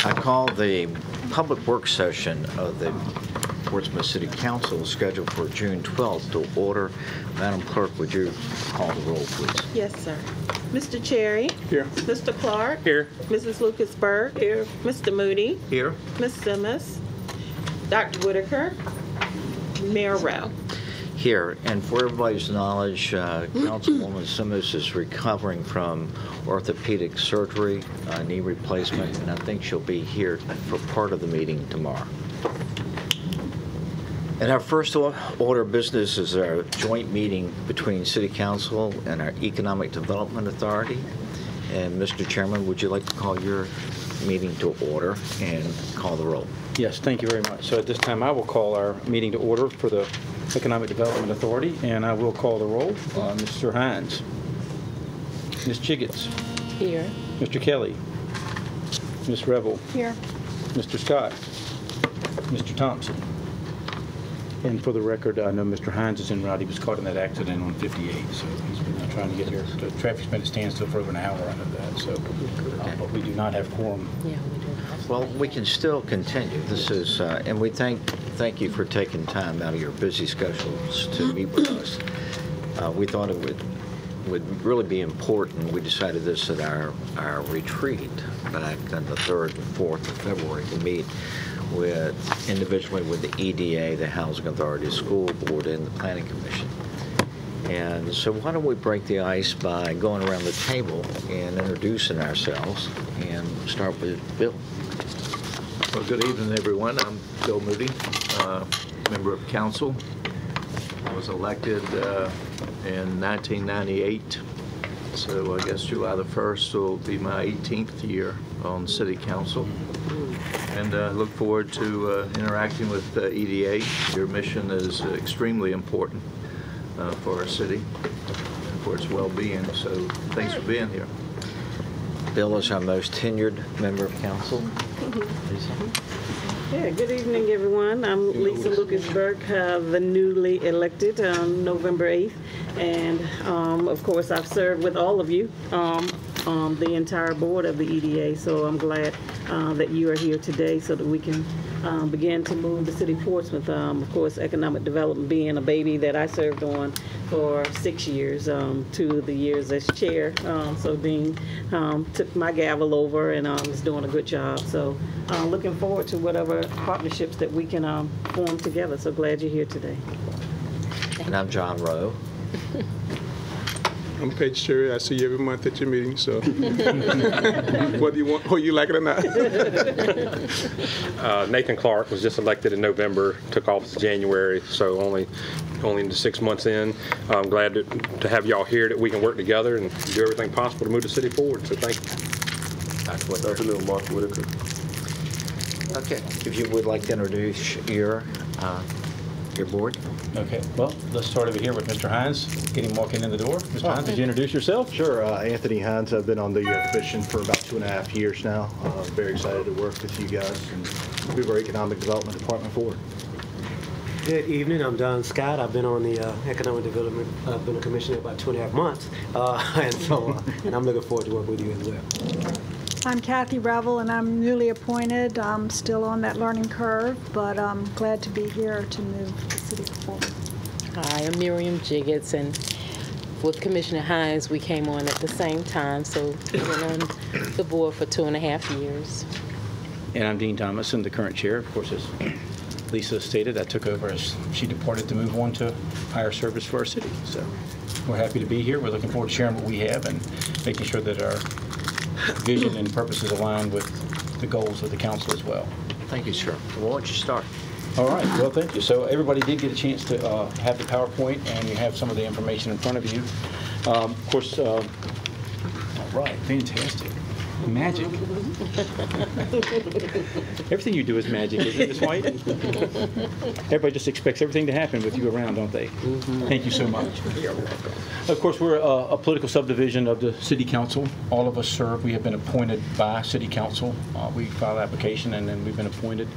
I call the public work session of the Portsmouth City Council scheduled for June 12th to order. Madam Clerk, would you call the roll, please? Yes, sir. Mr. Cherry? Here. Mr. Clark? Here. Mrs. Lucas-Burke? Here. Mr. Moody? Here. Ms. Simmons? Dr. Whitaker? Mayor Rowe? Here. And for everybody's knowledge, Councilwoman Simmons is recovering from orthopedic surgery, knee replacement, and I think she'll be here for part of the meeting tomorrow. And our first order of business is our joint meeting between City Council and our Economic Development Authority. And Mr. Chairman, would you like to call your meeting to order and call the roll? Yes, thank you very much. So at this time, I will call our meeting to order for the Economic Development Authority, and I will call the roll. Mr. Hines. Ms. Chiggets. Here. Mr. Kelly. Ms. Revel. Here. Mr. Scott. Mr. Thompson. And for the record, I know Mr. Hines is en route. He was caught in that accident on 58, so he's been trying to get here. The traffic's been at standstill for over an hour under that, so but we do not have quorum. Yeah, we do. Well, we can still continue. This is, and we thank you for taking time out of your busy schedules to meet with us. We thought it would really be important. We decided this at our retreat back on the 3rd and 4th of February to meet with individually with the EDA, the Housing Authority, the School Board, and the Planning Commission. And so why don't we break the ice by going around the table and introducing ourselves, and start with Bill. Well, good evening, everyone. I'm Bill Moody, member of council. I was elected in 1998, so I guess July the 1st will be my 18th year on City Council. And I look forward to interacting with EDA. Your mission is extremely important for our city and for its well-being, so thanks for being here. Bill is our most tenured member of council. Lisa? Yeah, good evening, everyone. I'm Lisa Lucas-Burke, the newly elected on November 8th. And, of course, I've served with all of you, the entire board of the EDA. So I'm glad that you are here today so that we can begin to move the city of Portsmouth. Of course, economic development being a baby that I served on for 6 years, 2 of the years as chair. So Dean took my gavel over and is doing a good job. So looking forward to whatever partnerships that we can form together. So glad you're here today. And I'm John Rowe. I'm Paige Cherry. I see you every month at your meeting, so whether you like it or not. Nathan Clark was just elected in November, took office in January, so only into 6 months in. I'm glad to have y'all here that we can work together and do everything possible to move the city forward, so thank you. Dr. Little Mark Whitaker. Okay, if you would like to introduce your board. Okay, well, let's start over here with Mr. Hines, getting walking in the door. Mr. Hines, would you introduce yourself? Sure. Anthony Hines. I've been on the commission for about 2.5 years now. Very excited to work with you guys and move our economic development department forward. Good evening. I'm Don Scott. I've been on the economic development. I've been a commissioner about 2.5 months, and I'm looking forward to work with you as well. I'm Kathy Revel, and I'm newly appointed. I'm still on that learning curve, but I'm glad to be here to move the city forward. Hi, I'm Miriam Jiggets, and with Commissioner Hines, we came on at the same time, so we've been on the board for 2.5 years. And I'm Dean Thomason, the current chair. Of course, as Lisa stated, I took over as she departed to move on to higher service for our city. So we're happy to be here. We're looking forward to sharing what we have and making sure that our vision and purposes align with the goals of the council as well. Thank you, sir. Well, why don't you start? All right. Well, thank you. So everybody did get a chance to have the PowerPoint, and you have some of the information in front of you. Of course, all right. Fantastic. Magic. Everything you do is magic, isn't it, Ms. White? Everybody just expects everything to happen with you around, don't they? Thank you so much. You're welcome. Of course, we're a political subdivision of the City Council. All of us serve. We have been appointed by City Council. We file application, and then we've been appointed.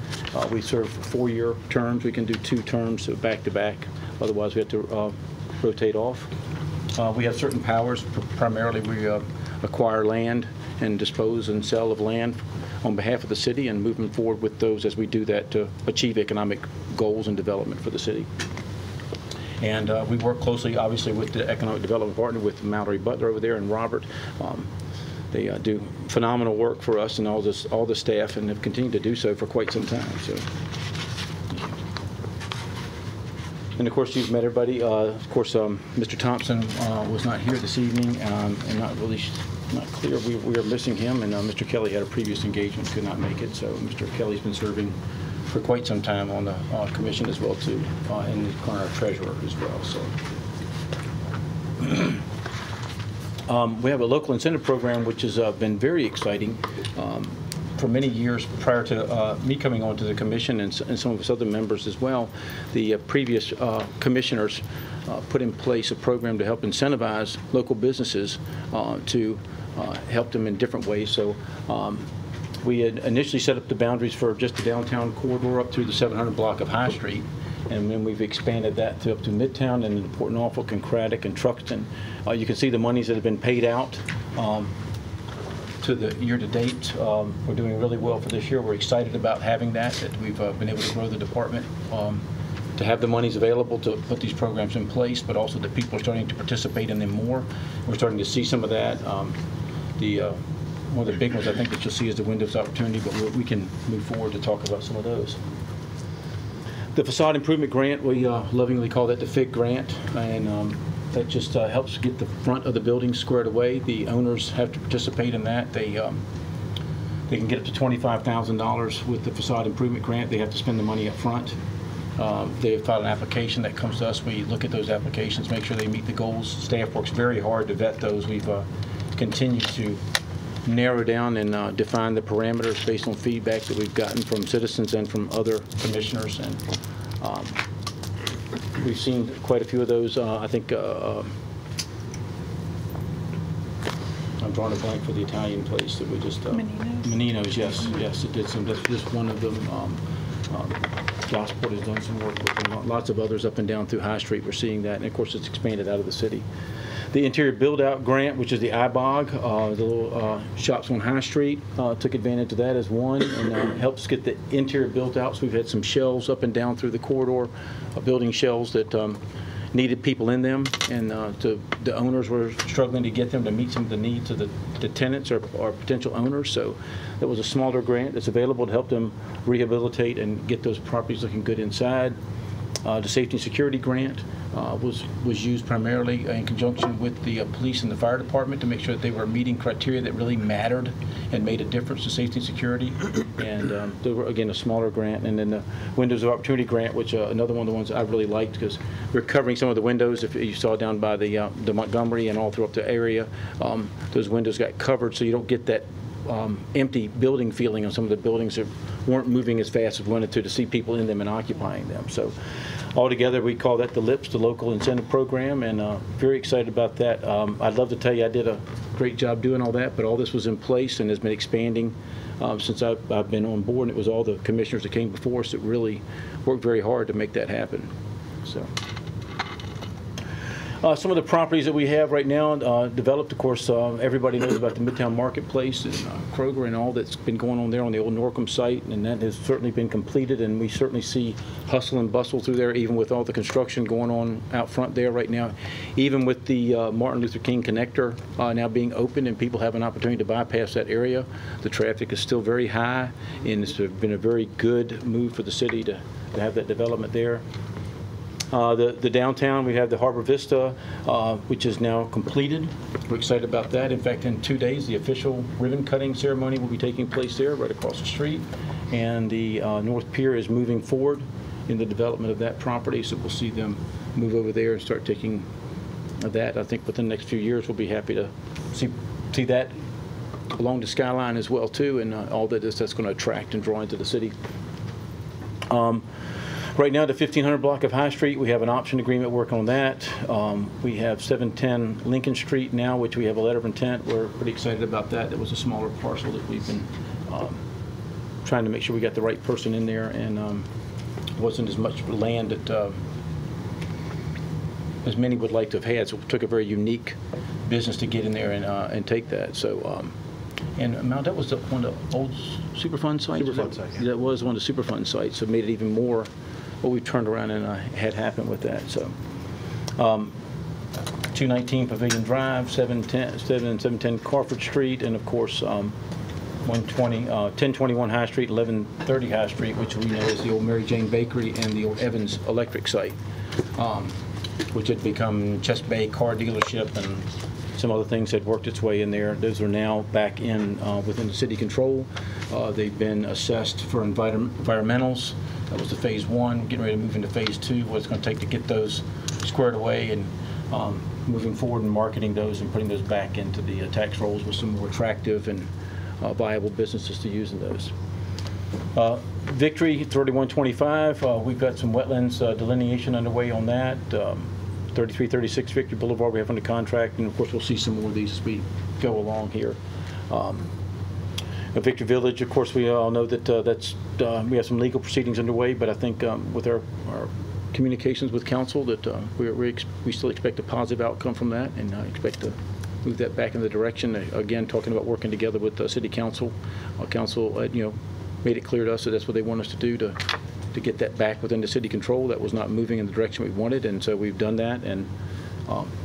We serve 4-year terms. We can do 2 terms back to back. Otherwise, we have to rotate off. We have certain powers. Primarily, we acquire land and dispose and sell of land on behalf of the city, and moving forward with those as we do that to achieve economic goals and development for the city. And we work closely, obviously, with the economic development partner, with Mallory Butler over there and Robert. They do phenomenal work for us and all the staff, and have continued to do so for quite some time. So, and of course, you've met everybody. Of course, Mr. Thompson was not here this evening, and not clear. We are missing him, and Mr. Kelly had a previous engagement, could not make it. So Mr. Kelly's been serving for quite some time on the commission as well too, and the current treasurer as well. So. We have a local incentive program which has been very exciting for many years prior to me coming onto the commission, and some of us other members as well. The previous commissioners put in place a program to help incentivize local businesses to help them in different ways. So we had initially set up the boundaries for just the downtown corridor up through the 700 block of High Street. And then we've expanded that to up to Midtown and Port Norfolk and Craddock and Truxton. You can see the monies that have been paid out to the year to date. We're doing really well for this year. We're excited about having that we've been able to grow the department to have the monies available to put these programs in place, but also that people are starting to participate in them more. We're starting to see some of that. One of the big ones I think that you'll see is the Windows Opportunity, but we can move forward to talk about some of those. The Facade Improvement Grant, we lovingly call that the FIG grant, and that just helps get the front of the building squared away. The owners have to participate in that. They can get up to $25,000 with the Facade Improvement Grant. They have to spend the money up front. They file an application that comes to us. We look at those applications, make sure they meet the goals. Staff works very hard to vet those. We've continued to narrow down and define the parameters based on feedback that we've gotten from citizens and from other commissioners, and we've seen quite a few of those. I think I'm drawing a blank for the Italian place that we just Menino's. Yes, it did some. That's just one of them. Gosport has done some work with them. Lots of others up and down through High Street. We're seeing that, and of course, it's expanded out of the city. The Interior Build-Out Grant, which is the IBOG, the little shops on High Street, took advantage of that as one, and helps get the interior built out. So we've had some shelves up and down through the corridor, building shelves that needed people in them, and the owners were struggling to get them to meet some of the needs of the tenants or potential owners. So that was a smaller grant that's available to help them rehabilitate and get those properties looking good inside. The Safety and Security Grant was used primarily in conjunction with the police and the fire department to make sure that they were meeting criteria that really mattered and made a difference to safety and security. And they were, again, a smaller grant. And then the Windows of Opportunity Grant, which another one of the ones I really liked, because we're covering some of the windows. If you saw down by the Montgomery and all throughout the area, those windows got covered, so you don't get that empty building feeling on some of the buildings that weren't moving as fast as we wanted to see people in them and occupying them. So altogether, we call that the LIPS, the Local Incentive Program, and very excited about that. I'd love to tell you I did a great job doing all that, but all this was in place and has been expanding since I've been on board. And it was all the commissioners that came before us that really worked very hard to make that happen. So. Some of the properties that we have right now developed, of course, everybody knows about the Midtown Marketplace and Kroger and all that's been going on there on the old Norcom site, and that has certainly been completed, and we certainly see hustle and bustle through there, even with all the construction going on out front there right now. Even with the Martin Luther King connector now being open and people have an opportunity to bypass that area, the traffic is still very high, and it's been a very good move for the city to have that development there. The downtown, we have the Harbor Vista, which is now completed. We're excited about that. In fact, in 2 days, the official ribbon cutting ceremony will be taking place there, right across the street. And the North Pier is moving forward in the development of that property, so we'll see them move over there and start taking that. I think within the next few years, we'll be happy to see that along the skyline as well, too, and all that's going to attract and draw into the city. Right now, the 1500 block of High Street, we have an option agreement working on that. We have 710 Lincoln Street now, which we have a letter of intent. We're pretty excited about that. That was a smaller parcel that we've been trying to make sure we got the right person in there, and wasn't as much land that as many would like to have had. So it took a very unique business to get in there and take that. So And Mount, that was one of the old Superfund sites? Superfund site, yeah. That was one of the Superfund sites, so it made it even more what we turned around and had happened with that. So, 219 Pavilion Drive, 710 Crawford Street, and of course, 1021 High Street, 1130 High Street, which we know is the old Mary Jane Bakery and the old Evans Electric site, which had become Chest Bay car dealership, and some other things had worked its way in there. Those are now back in within the city control. They've been assessed for environmentals. That was the phase 1. Getting ready to move into phase 2. What it's going to take to get those squared away, and moving forward and marketing those and putting those back into the tax rolls with some more attractive and viable businesses to use in those. Victory 3125, we've got some wetlands delineation underway on that. 3336 Victory Boulevard we have under contract, and of course we'll see some more of these as we go along here. Victory Village, of course, we all know that we have some legal proceedings underway, but I think with our communications with council that we still expect a positive outcome from that, and expect to move that back in the direction. Again, talking about working together with city council. Council, made it clear to us that that's what they want us to do to get that back within the city control. That was not moving in the direction we wanted, and so we've done that, and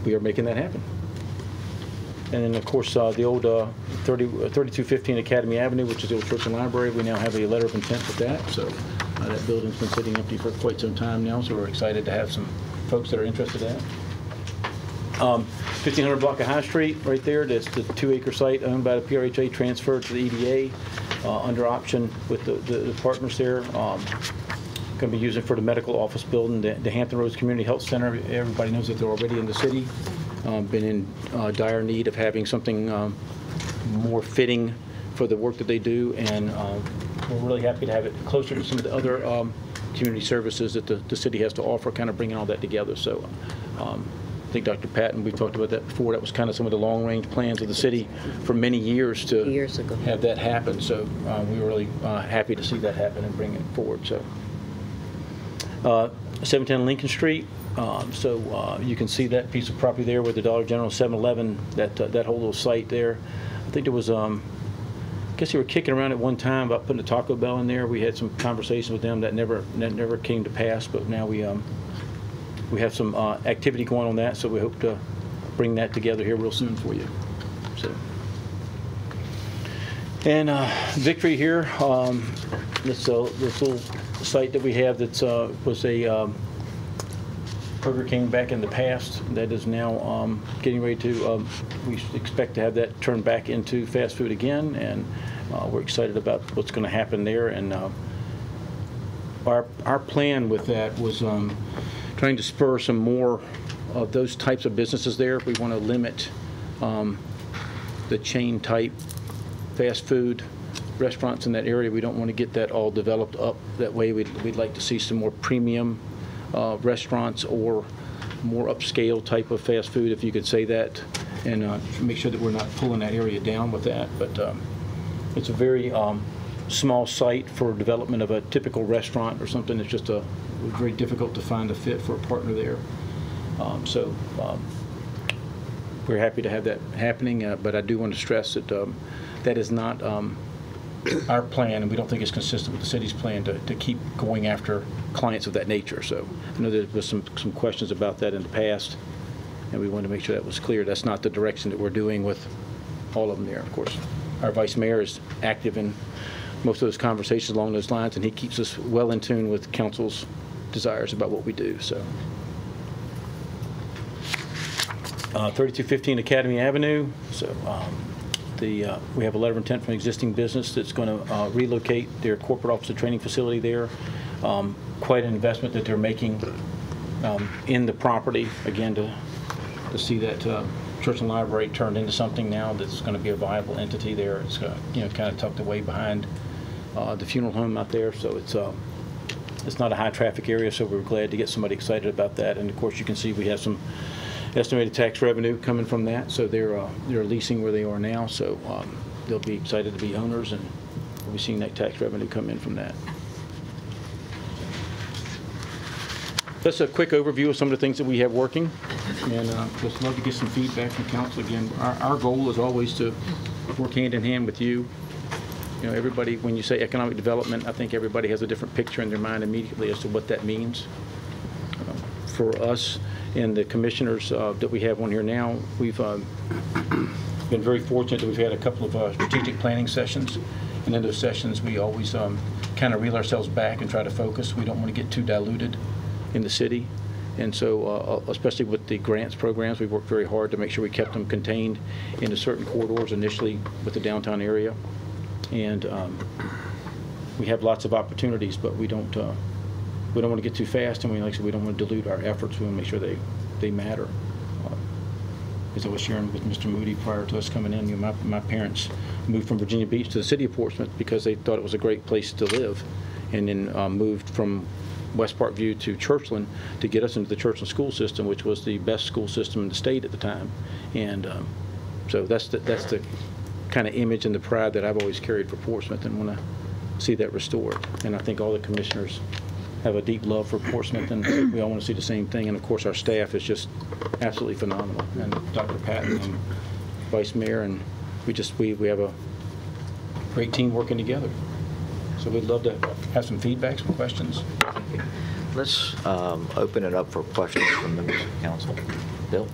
we are making that happen. And then, of course, the old 3215 Academy Avenue, which is the old church and library, we now have a letter of intent with that. So that building's been sitting empty for quite some time now, so we're excited to have some folks that are interested in that. 1500 block of High Street, right there. That's the 2-acre site owned by the PRHA, transferred to the EDA under option with the partners there. Going to be using for the medical office building, the Hampton Roads Community Health Center. Everybody knows that they're already in the city. Been in dire need of having something more fitting for the work that they do, and we're really happy to have it closer to some of the other community services that the city has to offer, kind of bringing all that together. So I think Dr. Patton, we talked about that before, that was kind of some of the long-range plans of the city for many years to have that happen. So we were really happy to see that happen and bring it forward. So 710 Lincoln Street. So you can see that piece of property there with the Dollar General, 7-Eleven, that whole little site there. I think there was, I guess they were kicking around at one time about putting a Taco Bell in there. We had some conversations with them that never came to pass, but now we have some activity going on that, so we hope to bring that together here real soon for you. So, and Victory here, this little site that we have that was a Burger King back in the past that is now getting ready to, we expect to have that turned back into fast food again, and we're excited about what's going to happen there. And our plan with that was trying to spur some more of those types of businesses there. We want to limit the chain type fast food restaurants in that area. We don't want to get that all developed up that way. We'd like to see some more premium restaurants or more upscale type of fast food, if you could say that, and make sure that we're not pulling that area down with that. But it's a very small site for development of a typical restaurant or something. It's just very difficult to find a fit for a partner there. So we're happy to have that happening, but I do want to stress that that is not our plan, and we don't think it's consistent with the city's plan to keep going after clients of that nature. So I know there was some questions about that in the past, and we wanted to make sure that was clear. That's not the direction that we're doing with all of them there. Of course, our vice mayor is active in most of those conversations along those lines, and he keeps us well in tune with council's desires about what we do. So 3215 Academy Avenue. So we have a letter of intent from an existing business that's going to relocate their corporate office and training facility there. Quite an investment that they're making in the property, again, to see that church and library turned into something now that's going to be a viable entity there. It's kind of tucked away behind the funeral home out there, so it's not a high traffic area, so we're glad to get somebody excited about that. And of course you can see we have some estimated tax revenue coming from that, so they're leasing where they are now, so they'll be excited to be owners, and we'll be seeing that tax revenue come in from that. That's a quick overview of some of the things that we have working, and just love to get some feedback from council. Again, our goal is always to work hand in hand with you. You know, everybody, when you say economic development, I think everybody has a different picture in their mind immediately as to what that means. For us and the commissioners that we have on here now, we've been very fortunate that we've had a couple of strategic planning sessions. And in those sessions, we always kind of reel ourselves back and try to focus. We don't want to get too diluted in the city. And so, especially with the grants programs, we've worked very hard to make sure we kept them contained into certain corridors initially with the downtown area. And we have lots of opportunities, but we don't want to get too fast, and like I said, we don't want to dilute our efforts. We want to make sure they matter. As I was sharing with Mr. Moody prior to us coming in, you know, my parents moved from Virginia Beach to the city of Portsmouth because they thought it was a great place to live, and then moved from West Parkview to Churchland to get us into the Churchland school system, which was the best school system in the state at the time. And so that's the kind of image and the pride that I've always carried for Portsmouth, and want to see that restored. And I think all the commissioners have a deep love for Portsmouth, and we all want to see the same thing. And of course, our staff is just absolutely phenomenal. And Dr. Patton and Vice Mayor, and we have a great team working together. So we'd love to have some feedback, some questions. Let's open it up for questions from members of council. Bill?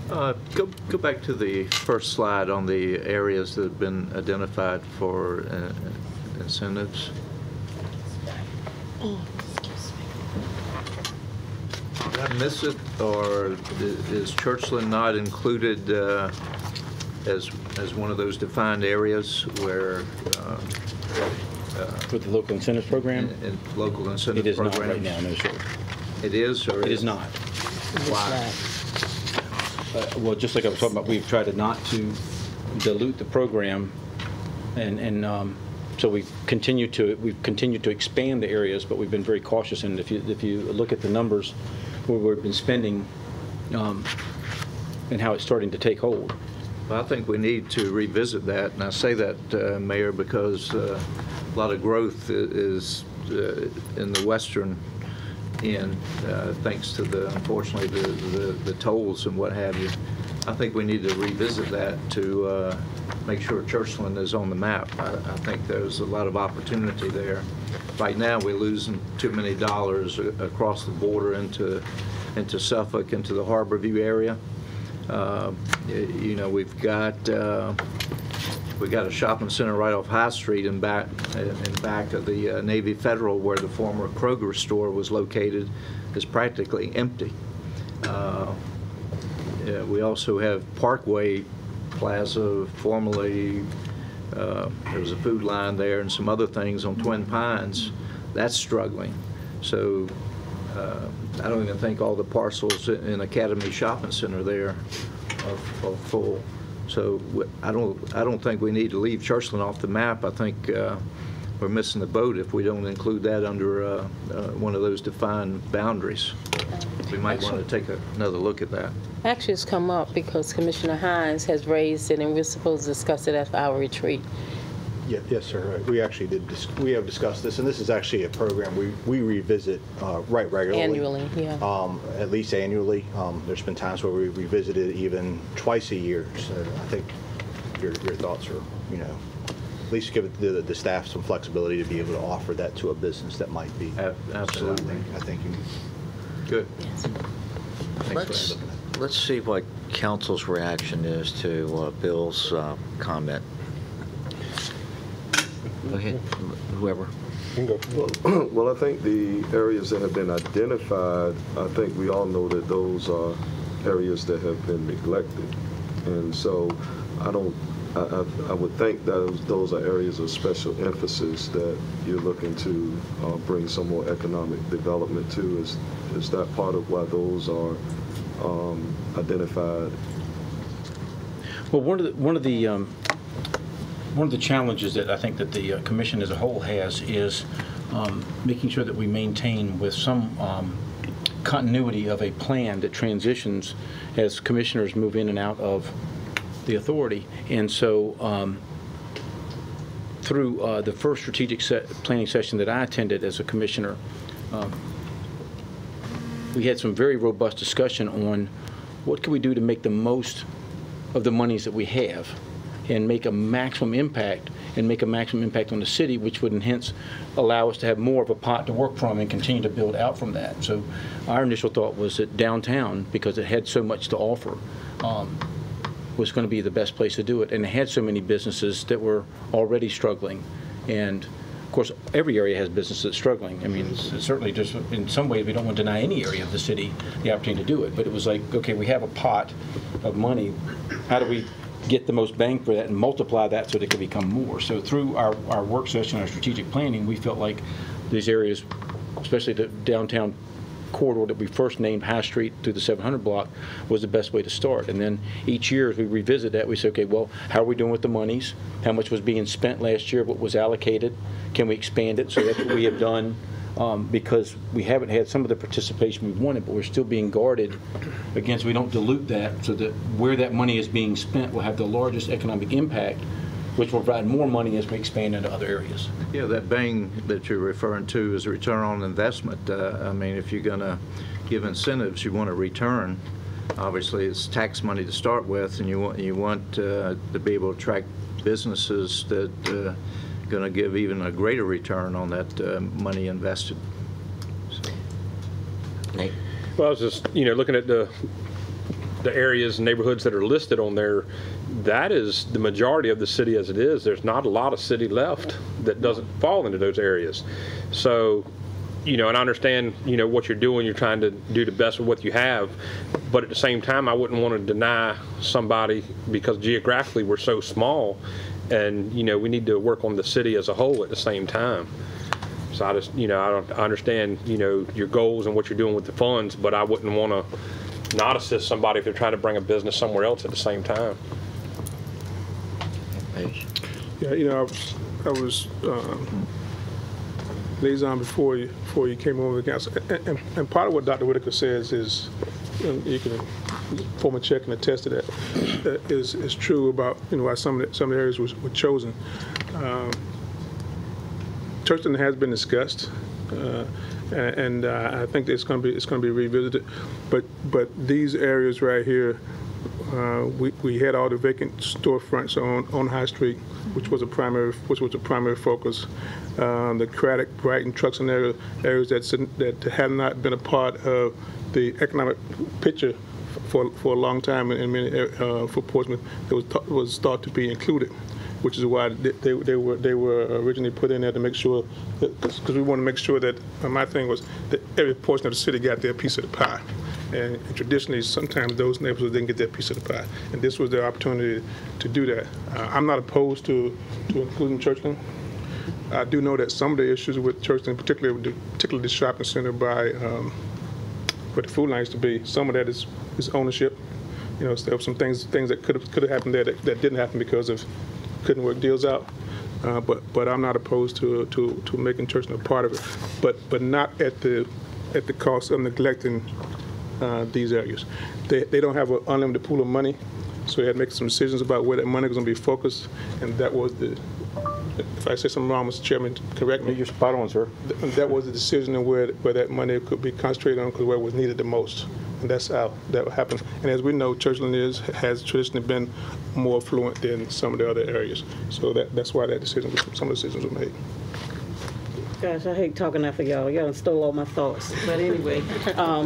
Go back to the first slide on the areas that have been identified for incentives. Did I miss it, or is Churchland not included as one of those defined areas where with the local incentive program? In local incentive it is programs? Not right now, no, sir. It is, or it is not. Why? Well, just like I was talking about, we've tried not to dilute the program, and so we've continued to expand the areas, but we've been very cautious. And if you look at the numbers where we've been spending, and how it's starting to take hold. Well, I think we need to revisit that, and I say that, Mayor, because a lot of growth is in the western end, thanks to unfortunately the tolls and what have you. I think we need to revisit that to make sure Churchland is on the map. I think there's a lot of opportunity there. Right now, we're losing too many dollars across the border into Suffolk, into the Harborview area. You know, we've got a shopping center right off High Street in back of the Navy Federal, where the former Kroger store was located, is practically empty. We also have Parkway Plaza, formerly there was a food line there and some other things on Twin Pines. That's struggling. So I don't even think all the parcels in Academy Shopping Center there are full. So I don't think we need to leave Churchland off the map. I think we're missing the boat if we don't include that under one of those defined boundaries. We might want to take another look at that. Actually, it's come up because Commissioner Hines has raised it, and we're supposed to discuss it at our retreat. Yeah, yes, sir. We actually we have discussed this, and this is actually a program we revisit right regularly. Annually, yeah. At least annually. There's been times where we revisit it even twice a year. So I think your thoughts are, you know, at least give the staff some flexibility to be able to offer that to a business that might be. Absolutely. So I think good. Yes. Let's see what council's reaction is to Bill's comment. Go ahead, whoever. Well, I think the areas that have been identified, I think we all know that those are areas that have been neglected. And so I would think that those are areas of special emphasis that you're looking to bring some more economic development to. Is that part of why those are identified? Well, one of the challenges that I think that the commission as a whole has is making sure that we maintain with some continuity of a plan that transitions as commissioners move in and out of the authority. And so through the first strategic planning session that I attended as a commissioner, we had some very robust discussion on what can we do to make the most of the monies that we have. and make a maximum impact on the city, which would hence allow us to have more of a pot to work from and continue to build out from that. So our initial thought was that downtown, because it had so much to offer, was going to be the best place to do it. And it had so many businesses that were already struggling. And of course, every area has businesses struggling. I mean, it's certainly just in some ways, we don't want to deny any area of the city the opportunity to do it. But it was like, okay, we have a pot of money. How do we get the most bang for that and multiply that so that it can become more? So through our work session, our strategic planning, we felt like these areas, especially the downtown corridor that we first named High Street through the 700 block, was the best way to start. And then each year as we revisit that, we say, okay, well, how are we doing with the monies? How much was being spent last year? What was allocated? Can we expand it? So that's what we have done, because we haven't had some of the participation we wanted, but we're still being guarded against, we don't dilute that, so that where that money is being spent will have the largest economic impact, which will provide more money as we expand into other areas. Yeah, that bang that you're referring to is return on investment. I mean, if you're going to give incentives, you want a return. Obviously, it's tax money to start with, and you want to be able to attract businesses that going to give even a greater return on that money invested. So. Nate? Well, I was just, looking at the areas and neighborhoods that are listed on there. That is the majority of the city as it is. There's not a lot of city left that doesn't fall into those areas. So, and I understand, what you're doing. You're trying to do the best with what you have. But at the same time, I wouldn't want to deny somebody, because geographically we're so small, and, we need to work on the city as a whole at the same time. So I just, I understand, your goals and what you're doing with the funds, but I wouldn't want to not assist somebody if they're trying to bring a business somewhere else at the same time. Yeah, I was liaison before you came over the council, and part of what Dr. Whitaker says is, you can form a check and attest to that, is true about why some of the areas were chosen. Churchland has been discussed, and I think it's going to be revisited. But these areas right here, we had all the vacant storefronts on High Street, which was a primary focus. The Craddock, Brighton, Truxton areas that have not been a part of the economic picture for a long time, and many for Portsmouth, that was thought to be included, which is why they were originally put in there, to make sure, because we want to make sure that, my thing was that every portion of the city got their piece of the pie. And traditionally, sometimes those neighborhoods didn't get their piece of the pie, and this was their opportunity to do that. I'm not opposed to including Churchland. I do know that some of the issues with Churchland, particularly the shopping center by where the food line used to be, some of that is ownership. There were some things that could have happened there that didn't happen because of couldn't work deals out. But I'm not opposed to making Churchland a part of it, but not at the cost of neglecting these areas. They don't have an unlimited pool of money, so they had to make some decisions about where that money was going to be focused, and that was if I say something wrong, Mr. Chairman, correct me. You're spot on, sir. That was the decision of where that money could be concentrated on, because where it was needed the most. And that's how that happened. And as we know, Churchland has traditionally been more affluent than some of the other areas. So that's why some of the decisions were made. Gosh, I hate talking after y'all. Y'all stole all my thoughts. But anyway,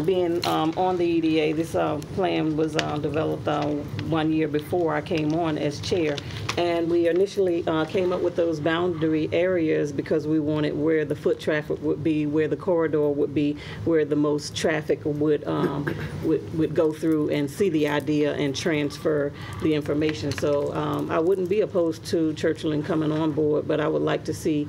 being on the EDA, this plan was developed 1 year before I came on as chair. And we initially came up with those boundary areas because we wanted where the foot traffic would be, where the corridor would be, where the most traffic would go through and see the idea and transfer the information. So I wouldn't be opposed to Churchland coming on board, but I would like to see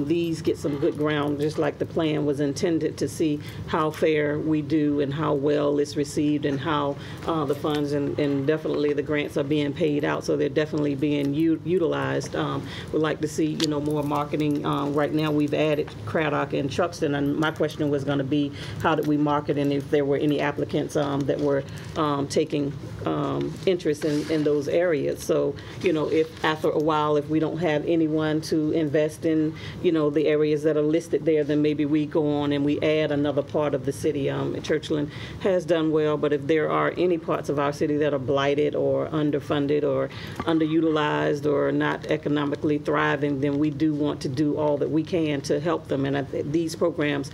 these get some good ground, just like the plan was intended, to see how fair we do and how well it's received, and how the funds and definitely the grants are being paid out, so they're definitely being utilized. Would like to see more marketing. Right now we've added Craddock and Truxton, and my question was going to be, how did we market, and if there were any applicants that were taking interest in those areas. So if after a while, if we don't have anyone to invest in the areas that are listed there, then maybe we go on and we add another part of the city. Churchland has done well, but if there are any parts of our city that are blighted or underfunded or underutilized or not economically thriving, then we do want to do all that we can to help them. And these programs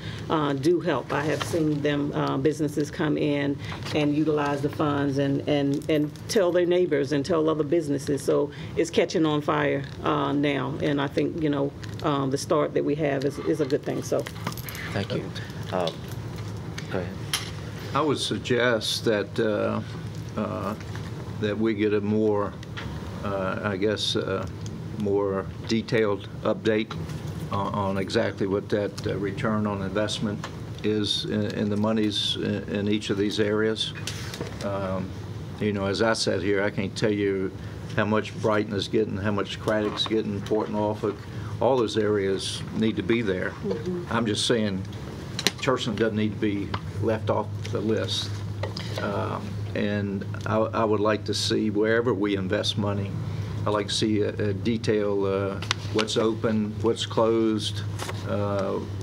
do help. I have seen them, businesses come in and utilize the funds and tell their neighbors and tell other businesses. So it's catching on fire now. And I think, the start that we have is a good thing. So Thank you. Go ahead. I would suggest that that we get a more, more detailed update on exactly what that return on investment is in the monies in each of these areas. As I sat here, I can't tell you how much Brighton is getting, how much Craddock's getting, Port Norfolk. All those areas need to be there. Mm-hmm. I'm just saying Churchland doesn't need to be left off the list. And I would like to see, wherever we invest money, I'd like to see a detail, what's open, what's closed,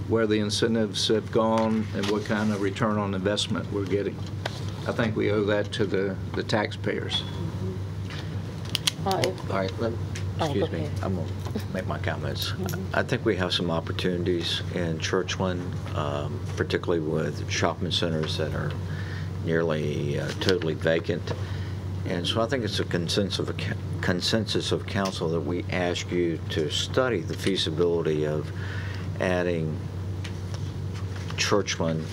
where the incentives have gone, and what kind of return on investment we're getting. I think we owe that to the taxpayers. All right, excuse me. ahead. I'm going to make my comments. I think we have some opportunities in Churchland, particularly with shopping centers that are nearly totally vacant. And so I think it's a consensus of council that we ask you to study the feasibility of adding Churchland.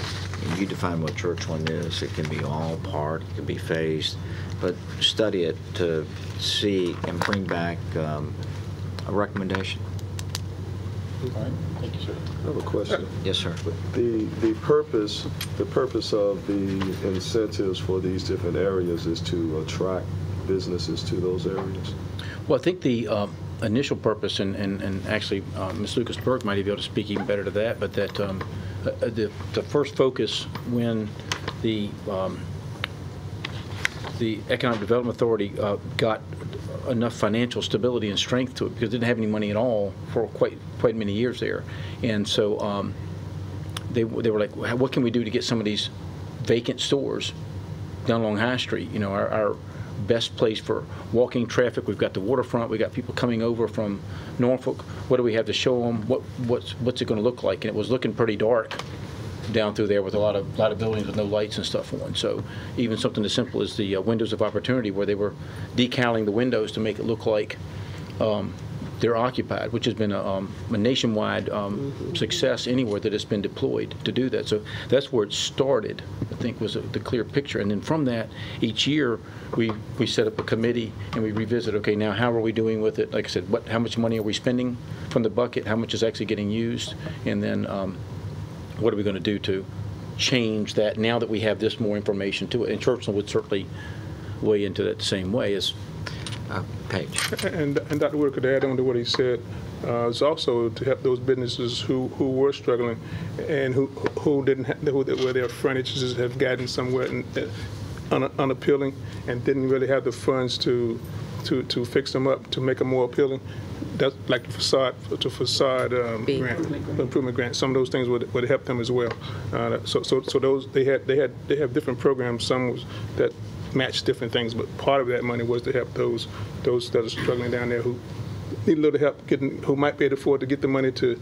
And you define what Churchland is. It can be all part, it can be phased, but study it to see and bring back a recommendation. All right, thank you, sir. I have a question. Yes, sir. The purpose of the incentives for these different areas is to attract businesses to those areas? Well, I think the initial purpose, and actually Ms. Lucas-Burke might be able to speak even better to that, but that the first focus when the Economic Development Authority got enough financial stability and strength to it, because it didn't have any money at all for quite many years there. And so they were like, what can we do to get some of these vacant stores down along High Street? Our best place for walking traffic. We've got the waterfront. We've got people coming over from Norfolk. What do we have to show them? What's it going to look like? And it was looking pretty dark down through there with a lot of buildings with no lights and stuff on. So even something as simple as the windows of opportunity, where they were decaling the windows to make it look like they're occupied, which has been a nationwide success anywhere that it's been deployed to do that. So that's where it started, I think, was the clear picture. And then from that, each year we set up a committee and we revisit, okay, now how are we doing with it? Like I said, how much money are we spending from the bucket? How much is actually getting used? And then what are we going to do to change that now that we have this more information to it? And Churchland would certainly weigh into that the same way as Page. And Dr. Wood could add on to what he said. It's also to help those businesses who were struggling and who didn't have, where their frontages have gotten somewhere unappealing and didn't really have the funds to fix them up, to make them more appealing. That's like the facade improvement grant. Some of those things would help them as well. So those they have different programs. Some that match different things, but part of that money was to help those that are struggling down there who need a little help who might be able to afford to get the money to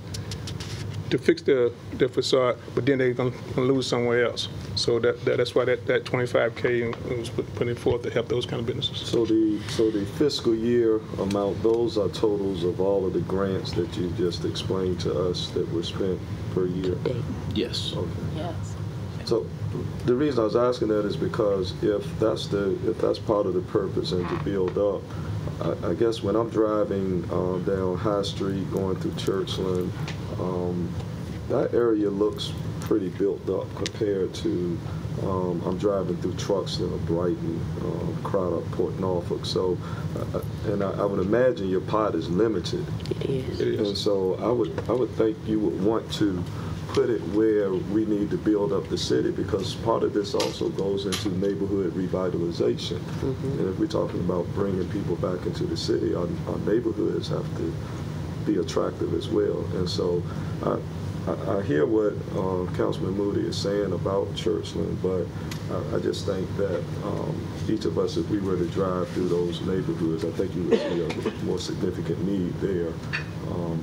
fix their facade, but then they're going to lose somewhere else. So that's why that $25K was put forth to help those kind of businesses. So the fiscal year amount, those are totals of all of the grants that you just explained to us that were spent per year? yes. Okay. Yes. So the reason I was asking that is because if that's part of the purpose and to build up, I guess when I'm driving down High Street going through Churchland, that area looks pretty built up compared to I'm driving through Truxtun or Brighton, Craddock, Port Norfolk. So, and I would imagine your pot is limited. It is. And so I would think you would want to put it where we need to build up the city, because part of this also goes into neighborhood revitalization. And if we're talking about bringing people back into the city, our neighborhoods have to be attractive as well. And so I hear what Councilman Moody is saying about Churchland, but I just think that each of us, if we were to drive through those neighborhoods, I think you would see a more significant need there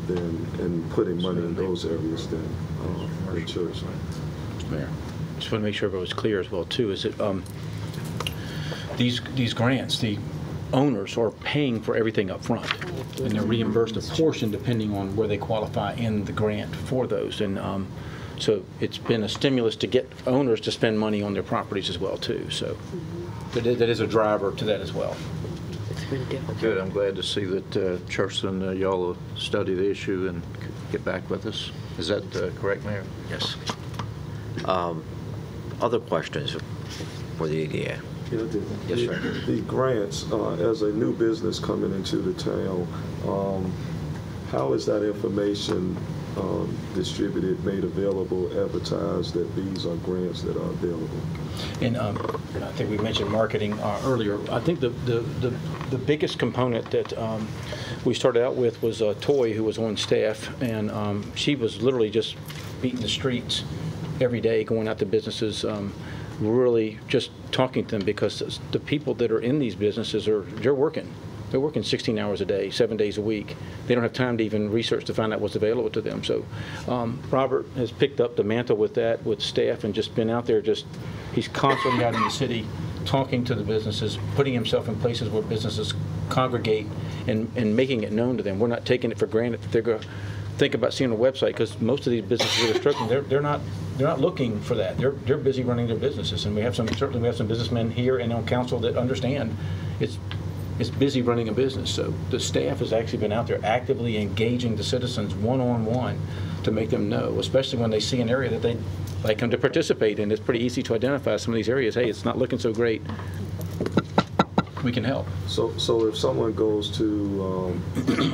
than in putting money in those areas than in Churchland. Mayor, just want to make sure everyone's clear as well too, is that these grants, the owners are paying for everything up front, and they're reimbursed a portion depending on where they qualify in the grant for those. And so it's been a stimulus to get owners to spend money on their properties as well too. So that is a driver to that as well. Good. I'm glad to see that Churchland, y'all will study the issue and get back with us. Is that correct, Mayor? Yes. Other questions for the EDA? Yes, sir. The grants, as a new business coming into the town, how is that information distributed, made available, advertised that these are grants that are available? And I think we mentioned marketing earlier. I think the biggest component that we started out with was Toy, who was on staff, and she was literally just beating the streets every day, going out to businesses, really just talking to them, because the people that are in these businesses they're working. They're working 16 hours a day, 7 days a week. They don't have time to even research to find out what's available to them. So Robert has picked up the mantle with that, with staff, and just been out there. He's constantly out in the city talking to the businesses, putting himself in places where businesses congregate and making it known to them. We're not taking it for granted that they're going to think about seeing a website, because most of these businesses that are struggling, they're not looking for that. They're busy running their businesses, and we have some businessmen here and on council that understand it's busy running a business. So the staff has actually been out there actively engaging the citizens one-on-one to make them know, especially when they see an area that they like them to participate in. It's pretty easy to identify some of these areas. Hey, it's not looking so great. We can help. So if someone goes to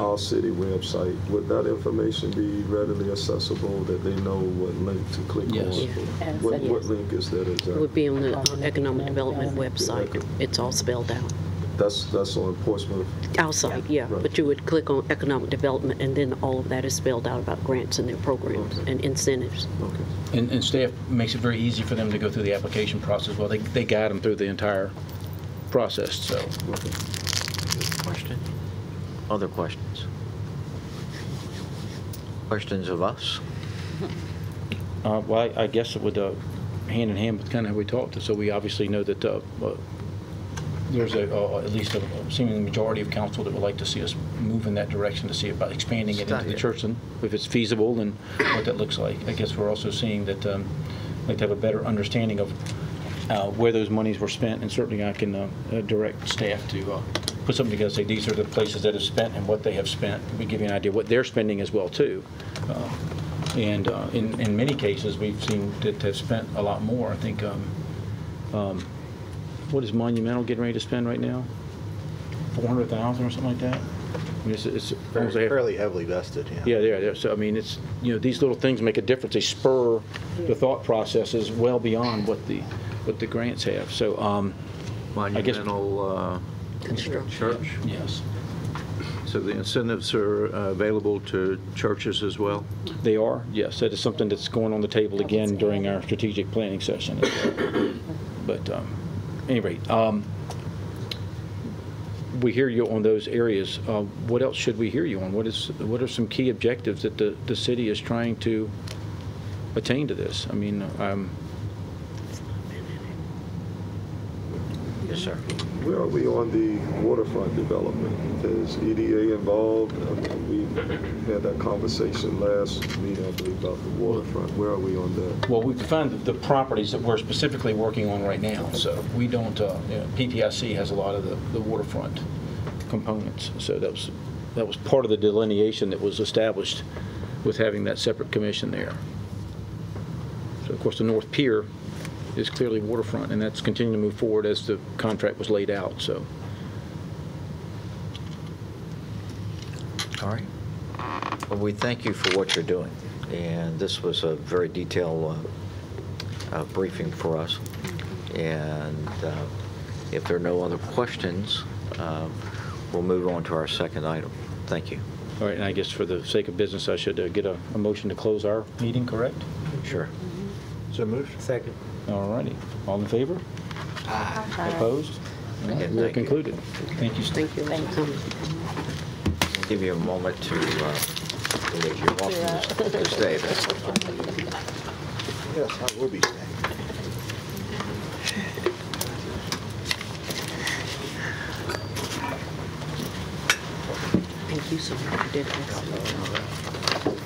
our city website, would that information be readily accessible, that they know what link to click Yes. on? Yeah. What link is that exactly? It would be on the Economic Development website. It's all spelled out. That's on Portsmouth? Our site, yeah. Right. But you would click on Economic Development, and then all of that is spelled out about grants and their programs and incentives. Okay. And staff makes it very easy for them to go through the application process. Well, they guide them through the entire process. So. Question? Other questions? Questions of us? Well, I guess it would hand in hand with kind of how we talked. So we obviously know that there's at least a seeming majority of council that would like to see us move in that direction to see about expanding it into the Churchland, if it's feasible, and what that looks like. I guess we're also seeing that like to have a better understanding of where those monies were spent, and certainly I can direct staff to put something together, say these are the places that have spent and what they have spent. We give you an idea what they're spending as well too. And in many cases, we've seen that have spent a lot more. I think, what is Monumental getting ready to spend right now? 400,000 or something like that? I mean, it's fairly heavily vested, yeah. Yeah. So, I mean, it's, these little things make a difference. They spur the thought processes well beyond what the grants have. So, Monumental Church? Yes. So the incentives are available to churches as well? They are, yes. That is something that's going on the table again during our strategic planning session as well. But at any rate, we hear you on those areas. What else should we hear you on? What are some key objectives that the city is trying to attain to this? I mean, Yes, sir. Where are we on the waterfront development? Is EDA involved? We had that conversation last meeting, I believe, about the waterfront. Where are we on that? well, we've defined the properties that we're specifically working on right now. So we don't, PPIC has a lot of the waterfront components. So that was part of the delineation that was established with having that separate commission there. So, of course, the North Pier is clearly waterfront, and that's continuing to move forward as the contract was laid out. So, All right. Well, we thank you for what you're doing, and this was a very detailed briefing for us. And if there are no other questions, we'll move on to our second item. Thank you. All right, and I guess for the sake of business, I should get a motion to close our meeting, correct? Sure. So moved. Second. All righty. All in favor? Opposed? All right, Again, we are thank you. concluded. Thank you. Thank you. I'll give you a moment to leave. You're welcome to stay. That's fine. Yes, I will be staying. Thank you so much. You did excellent.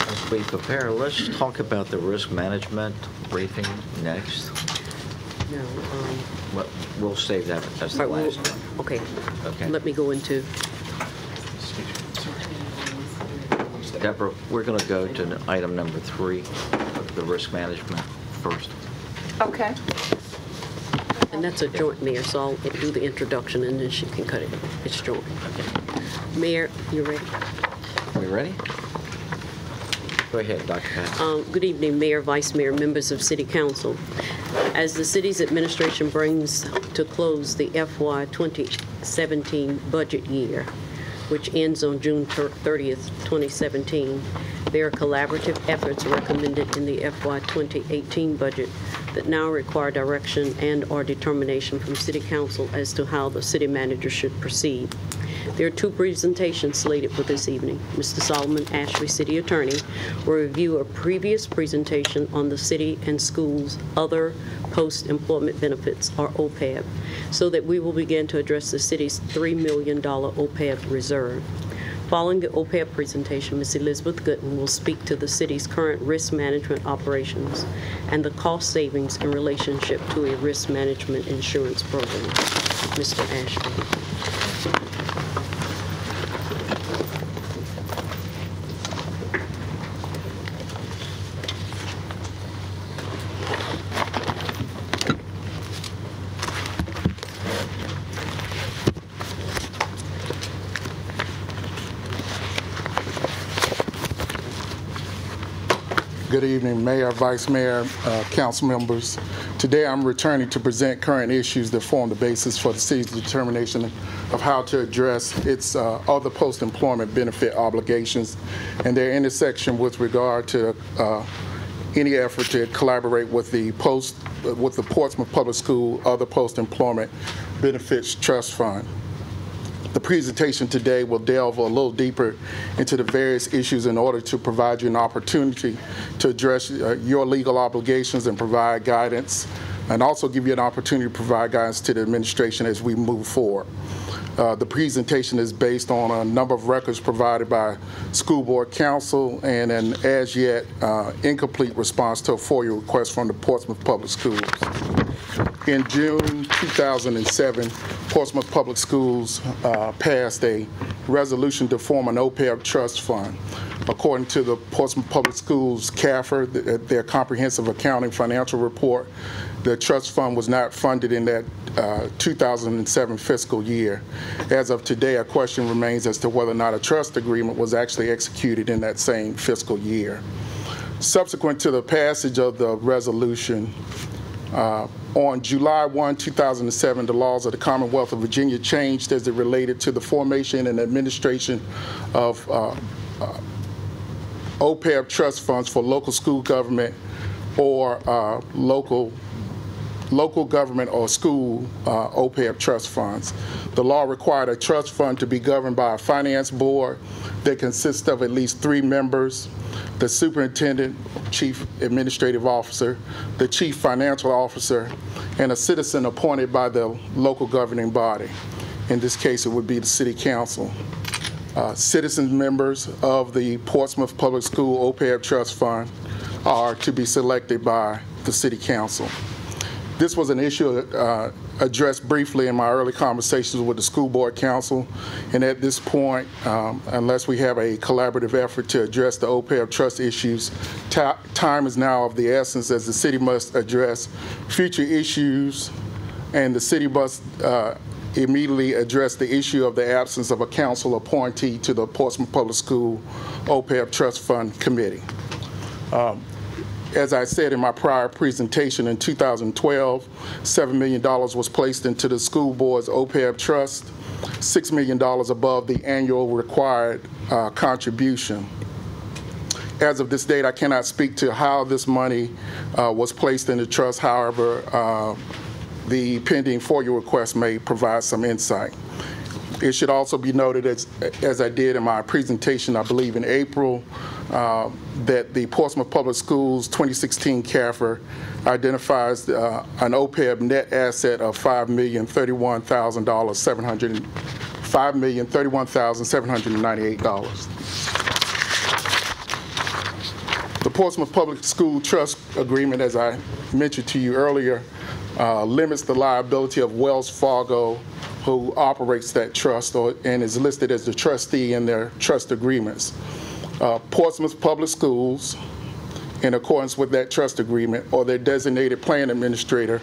As we prepare, let's talk about the risk management briefing next. No, Well, we'll save that as the all right, last well, one. okay. Okay. Let me go into, Deborah, we're going to go to item number 3, the risk management first. Okay. and that's a joint mayor, so I'll do the introduction and then she can cut it. It's joint. Mayor, you ready? We ready? Go ahead, Dr. Pat. Good evening, Mayor, Vice Mayor, members of City Council. As the city's administration brings to close the FY 2017 budget year, which ends on June 30th, 2017, there are collaborative efforts recommended in the FY 2018 budget that now require direction and/or determination from City Council as to how the city manager should proceed. There are two presentations slated for this evening. Mr. Solomon Ashley, City Attorney, will review a previous presentation on the city and schools' other post-employment benefits, or OPEB, so that we will begin to address the city's $3 million OPEB reserve. Following the OPEB presentation, Ms. Elizabeth Gooden will speak to the city's current risk management operations and the cost savings in relationship to a risk management insurance program. Mr. Ashley. Good evening, Mayor, Vice Mayor, council members. Today I'm returning to present current issues that form the basis for the city's determination of how to address its other post-employment benefit obligations and their intersection with regard to any effort to collaborate with the Portsmouth Public School Other Post-Employment Benefits Trust Fund. The presentation today will delve a little deeper into the various issues in order to provide you an opportunity to address your legal obligations and provide guidance, and also give you an opportunity to provide guidance to the administration as we move forward. The presentation is based on a number of records provided by School Board Counsel and an as yet incomplete response to a FOIA request from the Portsmouth Public Schools. In June 2007, Portsmouth Public Schools passed a resolution to form an OPEB trust fund. According to the Portsmouth Public Schools CAFR, their comprehensive accounting financial report, the trust fund was not funded in that 2007 fiscal year. As of today, a question remains as to whether or not a trust agreement was actually executed in that same fiscal year. Subsequent to the passage of the resolution, on July 1, 2007, the laws of the Commonwealth of Virginia changed as it related to the formation and administration of OPEB trust funds for local school government or local government or school OPEB trust funds. The law required a trust fund to be governed by a finance board that consists of at least 3 members, the superintendent, chief administrative officer, the chief financial officer, and a citizen appointed by the local governing body. In this case, it would be the city council. Citizen members of the Portsmouth Public School OPEB Trust Fund are to be selected by the city council. This was an issue addressed briefly in my early conversations with the school board council, and at this point, unless we have a collaborative effort to address the OPEB trust issues, time is now of the essence, as the city must address future issues, and the city must immediately address the issue of the absence of a council appointee to the Portsmouth Public School OPEB Trust Fund Committee. As I said in my prior presentation, in 2012, $7 million was placed into the school board's OPEB trust, $6 million above the annual required contribution. As of this date, I cannot speak to how this money was placed in the trust. However, the pending FOIA request may provide some insight. It should also be noted, as I did in my presentation, I believe in April, that the Portsmouth Public Schools 2016 CAFR identifies an OPEB net asset of $5,031,798. The Portsmouth Public School Trust Agreement, as I mentioned to you earlier, limits the liability of Wells Fargo, who operates that trust and is listed as the trustee in their trust agreements. Portsmouth Public Schools, in accordance with that trust agreement, or their designated plan administrator,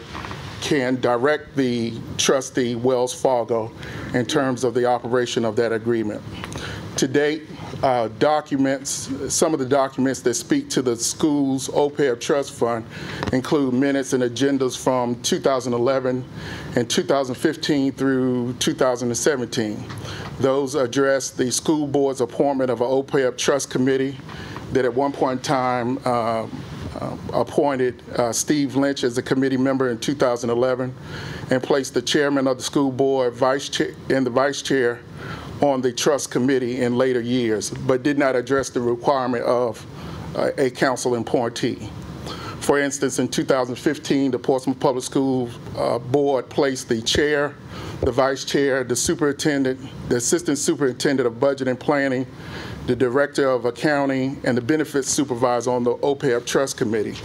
can direct the trustee, Wells Fargo, in terms of the operation of that agreement. To date, some of the documents that speak to the school's OPEB trust fund include minutes and agendas from 2011 and 2015 through 2017. Those address the school board's appointment of an OPEB trust committee that at one point in time appointed Steve Lynch as a committee member in 2011 and placed the chairman of the school board and the vice chair on the trust committee in later years, but did not address the requirement of a council appointee. For instance, in 2015, the Portsmouth Public Schools Board placed the chair, the vice chair, the superintendent, the assistant superintendent of budget and planning, the director of accounting, and the benefits supervisor on the OPEB trust committee.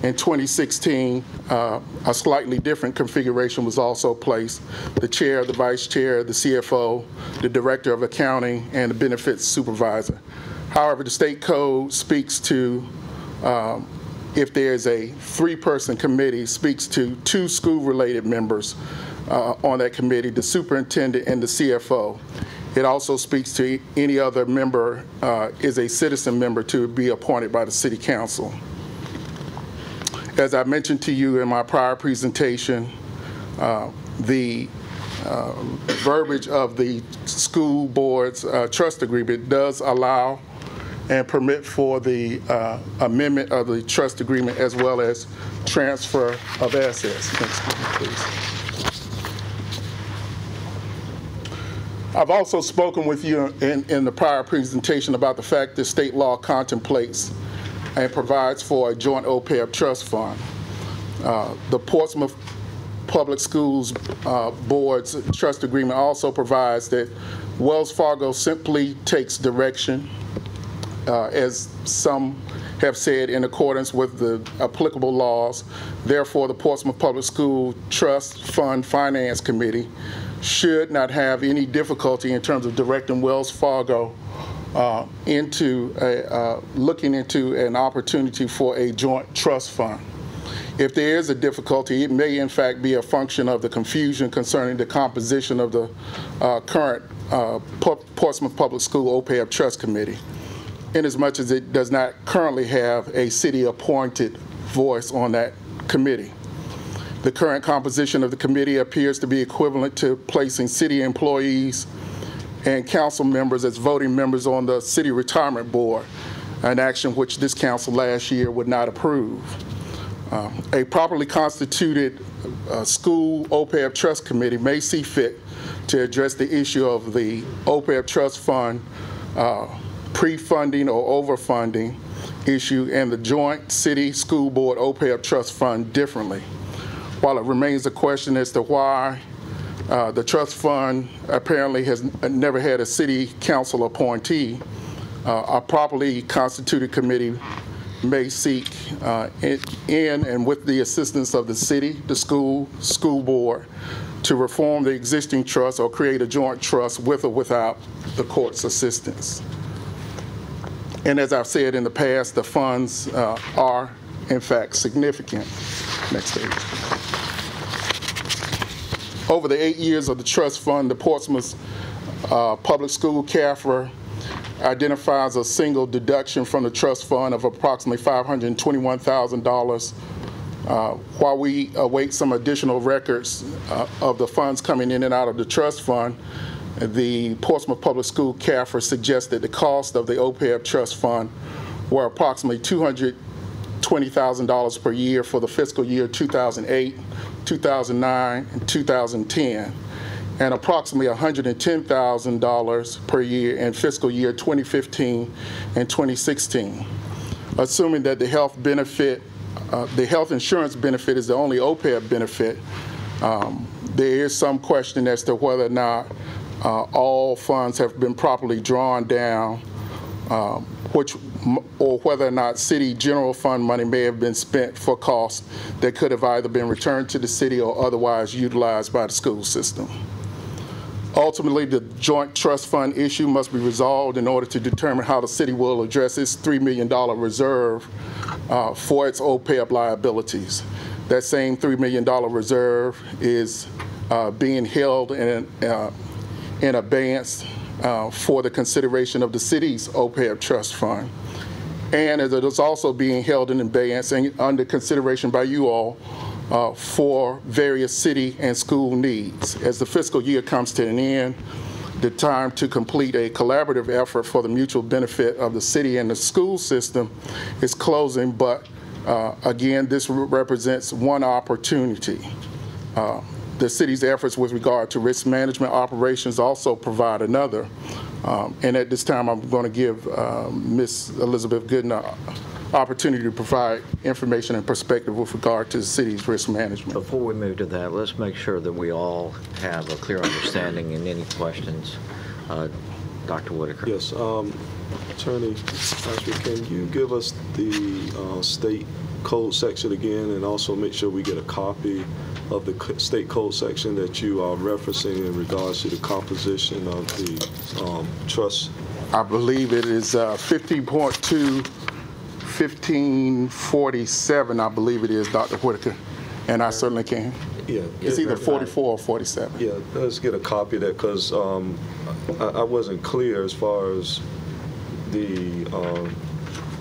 In 2016, a slightly different configuration was also placed. The chair, the vice chair, the CFO, the director of accounting, and the benefits supervisor. However, the state code speaks to, if there's a three-person committee, speaks to two school-related members on that committee, the superintendent and the CFO. It also speaks to any other member is a citizen member to be appointed by the city council. As I mentioned to you in my prior presentation, the verbiage of the school board's trust agreement does allow and permit for the amendment of the trust agreement as well as transfer of assets. Next slide, please. I've also spoken with you in the prior presentation about the fact that state law contemplates and provides for a joint OPEB trust fund. The Portsmouth Public Schools Board's trust agreement also provides that Wells Fargo simply takes direction, as some have said, in accordance with the applicable laws. Therefore, the Portsmouth Public School Trust Fund Finance Committee should not have any difficulty in terms of directing Wells Fargo looking into an opportunity for a joint trust fund. If there is a difficulty, it may in fact be a function of the confusion concerning the composition of the current Portsmouth Public School OPEB Trust Committee, inasmuch as it does not currently have a city-appointed voice on that committee. The current composition of the committee appears to be equivalent to placing city employees and council members as voting members on the City Retirement Board, an action which this council last year would not approve. A properly constituted school OPEB Trust Committee may see fit to address the issue of the OPEB Trust Fund pre-funding or overfunding issue and the joint city school board OPEB Trust Fund differently. While it remains a question as to why the trust fund apparently has never had a city council appointee, a properly constituted committee may seek in and with the assistance of the city, the school board, to reform the existing trust or create a joint trust with or without the court's assistance. And as I've said in the past, the funds are in fact significant. Next page. Over the 8 years of the trust fund, the Portsmouth Public School CAFR identifies a single deduction from the trust fund of approximately $521,000. While we await some additional records of the funds coming in and out of the trust fund, the Portsmouth Public School CAFR suggested the cost of the OPEB trust fund were approximately $220,000 per year for the fiscal year 2008, 2009, and 2010, and approximately $110,000 per year in fiscal year 2015 and 2016. Assuming that the health insurance benefit is the only OPEB benefit, there is some question as to whether or not all funds have been properly drawn down, or whether or not city general fund money may have been spent for costs that could have either been returned to the city or otherwise utilized by the school system. Ultimately, the joint trust fund issue must be resolved in order to determine how the city will address its $3 million reserve for its OPEB liabilities. That same $3 million reserve is being held in abeyance for the consideration of the city's OPEB trust fund. And it is also being held in abeyance and under consideration by you all for various city and school needs. As the fiscal year comes to an end, the time to complete a collaborative effort for the mutual benefit of the city and the school system is closing, but again, this represents one opportunity. The city's efforts with regard to risk management operations also provide another. And at this time, I'm going to give Ms. Elizabeth Gooden an opportunity to provide information and perspective with regard to the city's risk management. Before we move to that, let's make sure that we all have a clear understanding and any questions. Dr. Whitaker. Yes, Attorney Ashby, can you give us the state code section again, and also make sure we get a copy of the state code section that you are referencing in regards to the composition of the trust? I believe it is 15.2, 1547, I believe it is, Dr. Whitaker, and I certainly can. Yeah, it's either 44 or 47. Yeah, let's get a copy of that, because I wasn't clear as far as the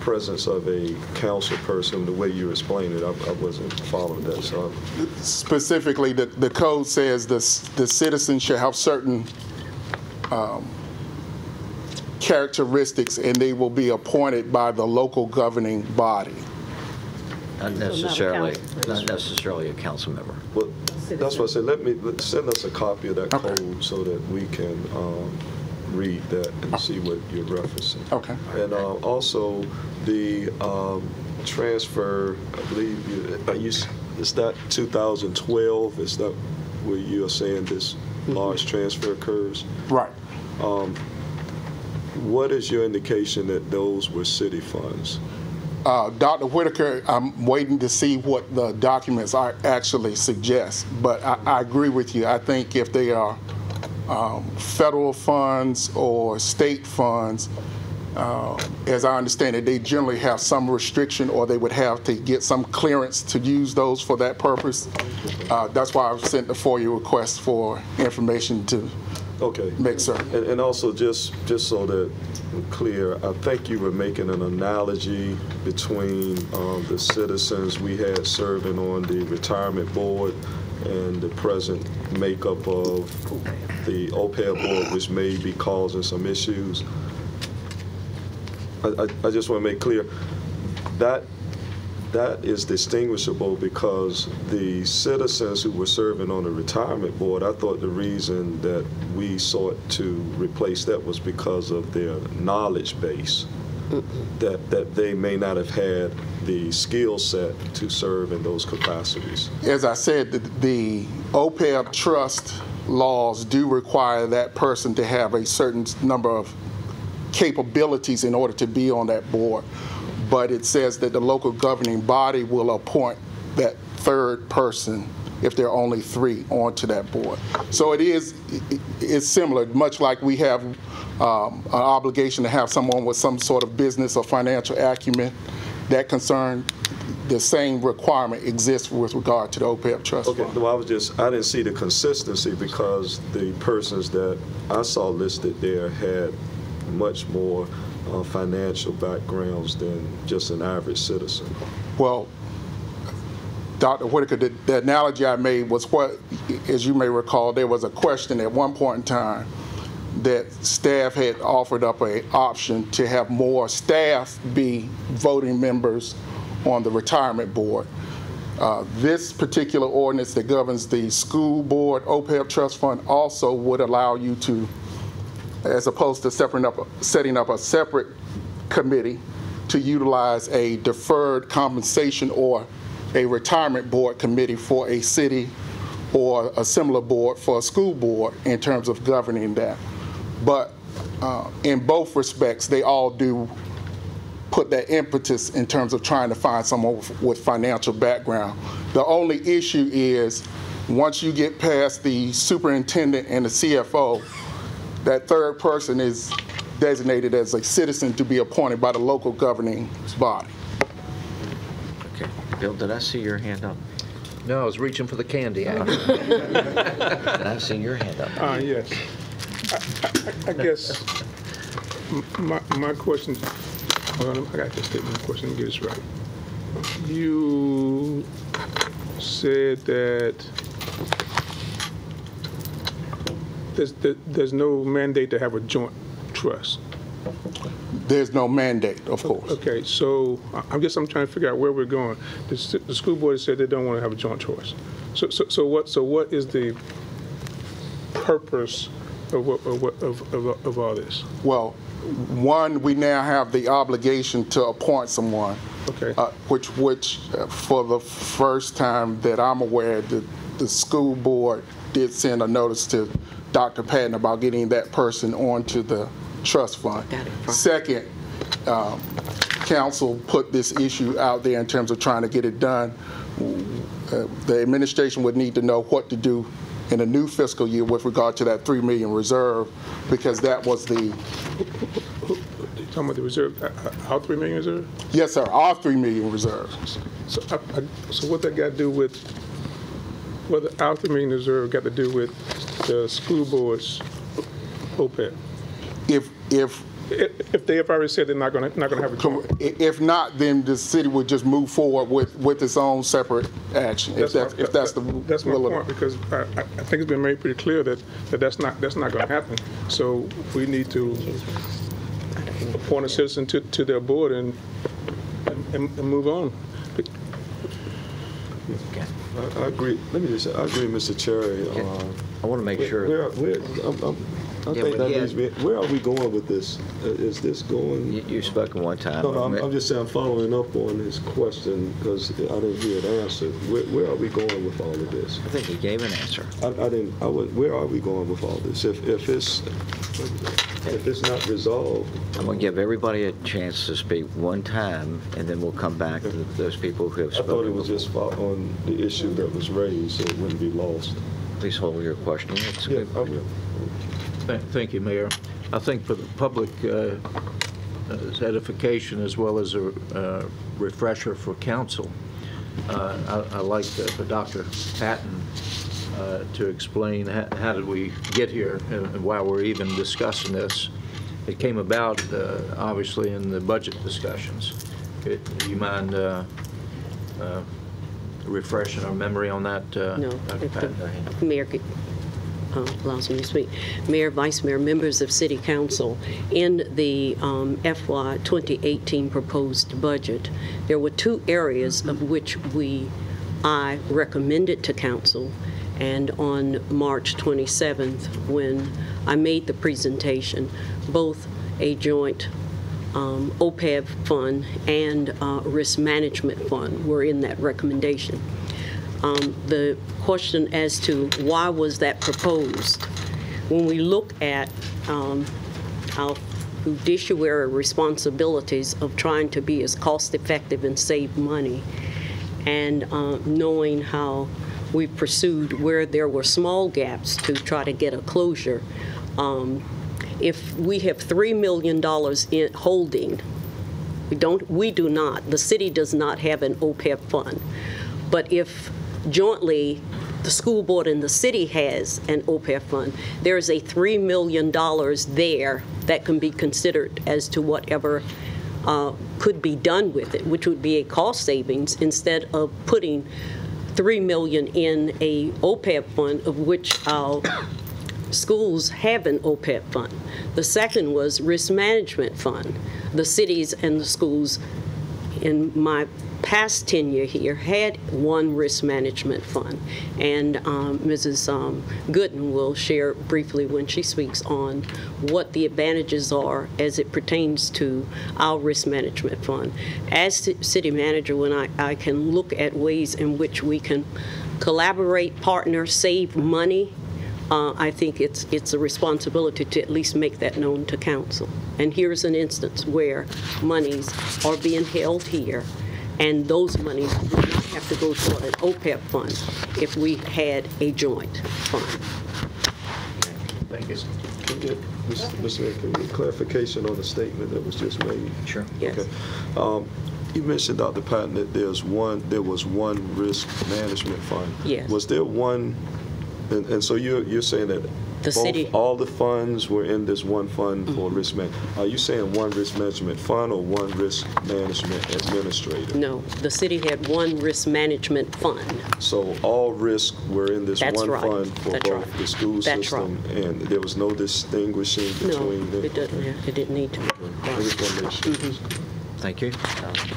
presence of a council person, the way you explained it. I wasn't following that. So specifically, the code says the citizens should have certain characteristics, and they will be appointed by the local governing body. Not necessarily a council member. Well, that's what I said. Send us a copy of that code so that we can read that and see what you're referencing. Okay. And also the transfer, I believe, is that 2012? Is that where you are saying this large transfer occurs? Right. What is your indication that those were city funds? Dr. Whitaker, I'm waiting to see what the documents actually suggest, but I agree with you. I think if they are federal funds or state funds, as I understand it, they generally have some restriction, or they would have to get some clearance to use those for that purpose. That's why I've sent the FOIA request for information to make certain. And also, just so that we're clear, I think you were making an analogy between the citizens we had serving on the retirement board and the present makeup of the OPEB board, which may be causing some issues. I just want to make clear that is distinguishable, because the citizens who were serving on the retirement board, I thought the reason that we sought to replace that was because of their knowledge base, that they may not have had the skill set to serve in those capacities. As I said, the OPEB trust laws do require that person to have a certain number of capabilities in order to be on that board. But it says that the local governing body will appoint that third person if there are only 3 onto that board. So it's similar, much like we have an obligation to have someone with some sort of business or financial acumen. That concern, the same requirement exists with regard to the OPEB trust fund. Well, I didn't see the consistency, because the persons that I saw listed there had much more financial backgrounds than just an average citizen. Well, Dr. Whitaker, the analogy I made was what, as you may recall, there was a question at one point in time that staff had offered up an option to have more staff be voting members on the retirement board. This particular ordinance that governs the school board OPEB trust fund also would allow you to, as opposed to setting up a separate committee, to utilize a deferred compensation or a retirement board committee for a city or a similar board for a school board in terms of governing that. But in both respects, they all do put that impetus in terms of trying to find someone with financial background. The only issue is once you get past the superintendent and the CFO, that third person is designated as a citizen to be appointed by the local governing body. Okay. Bill, did I see your hand up? No, I was reaching for the candy. I've seen your hand up. Yes. I guess my question, well, I got to state my question and get this right. You said that there's no mandate to have a joint trust. There's no mandate, of course. Okay, so I'm trying to figure out where we're going. The school board said they don't want to have a joint trust. So what is the purpose of all this? Well, one, we now have the obligation to appoint someone. Okay. Which for the first time that I'm aware, the school board did send a notice to Dr. Patton about getting that person onto the trust fund. Second, council put this issue out there in terms of trying to get it done. The administration would need to know what to do in a new fiscal year with regard to that $3 million reserve, because that was the... You're talking about the reserve, our $3 million reserve? Yes, sir, our $3 million reserve. So what that got to do with, what our $3 million reserve got to do with the school board's OPEB? If they have already said they're not going to have a joint. If not, then the city would just move forward with its own separate action. That's my point, because I think it's been made pretty clear that that's not going to happen. So we need to appoint a citizen to their board and move on. I agree. Let me just say, I agree, Mr. Cherry. I want to make sure. I think that needs to be, where are we going with this? Is this going? You've spoken one time. No, I'm just saying I'm following up on his question because I didn't hear it answered. Where are we going with all of this? I think he gave an answer. Where are we going with all this? If it's not resolved. I'm going to give everybody a chance to speak one time, and then we'll come back to those people who have spoken. I thought it was just on the issue that was raised, so it wouldn't be lost. Please hold your question. I will. Thank you, Mayor. I think for the public edification as well as a refresher for council, I'd like for Dr. Patton to explain how did we get here and why we're even discussing this. It came about, obviously, in the budget discussions. Do you mind refreshing our memory on that, No, Dr. Patton? Mayor allows me to speak. Mayor, Vice Mayor, members of City Council, in the FY 2018 proposed budget, there were two areas of which I recommended to Council, and on March 27th, when I made the presentation, both a joint OPEB fund and risk management fund were in that recommendation. The question as to why was that proposed, when we look at our fiduciary responsibilities of trying to be as cost-effective and save money, and knowing how we pursued where there were small gaps to try to get a closure, if we have $3 million in holding, we do not, the city does not have an OPEB fund, but if jointly the school board and the city has an OPEB fund, there is a $3 million there that can be considered as to whatever could be done with it, which would be a cost savings instead of putting $3 million in a OPEB fund, of which our schools have an OPEB fund. The second was risk management fund. The cities and the schools in my past tenure here had one risk management fund, and Mrs. Gooden will share briefly when she speaks on what the advantages are as it pertains to our risk management fund. As city manager, when I can look at ways in which we can collaborate, partner, save money, I think it's a responsibility to at least make that known to council. And here's an instance where monies are being held here, and those monies would not have to go toward an OPEB fund if we had a joint fund. Thank you. Can you get, Mr. Mayor, can you get clarification on the statement that was just made? Sure. Yes. Okay. You mentioned, Dr. Patton, that there was one risk management fund. Yes. Was there one, and so you're saying that The city. all the funds were in this one fund for risk management. Are you saying one risk management fund or one risk management administrator? No, the city had one risk management fund. So all risks were in this That's one right. fund for That's both right. the school That's system, and there was no distinguishing No, between the... it doesn't. It didn't need to. I just want to make sure. Thank you.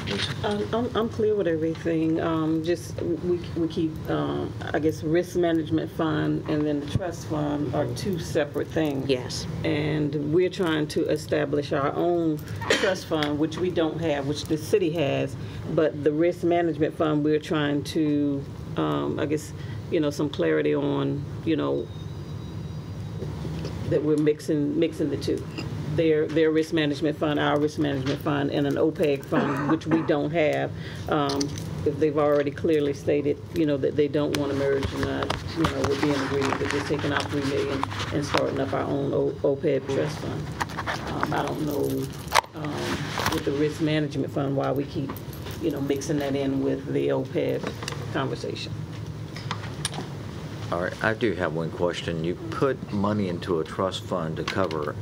Lisa? I'm clear with everything. Just we keep, I guess, risk management fund and then the trust fund are two separate things. Yes. And we're trying to establish our own trust fund, which we don't have, which the city has. But the risk management fund, we're trying to, I guess, some clarity on, that we're mixing the two. Their risk management fund, our risk management fund, and an OPEB fund, which we don't have. If they've already clearly stated, that they don't want to merge, and we'll be in agreement with just taking out $3 million and starting up our own OPEB trust fund. I don't know with the risk management fund why we keep, mixing that in with the OPEB conversation. All right, I do have one question. You put money into a trust fund to cover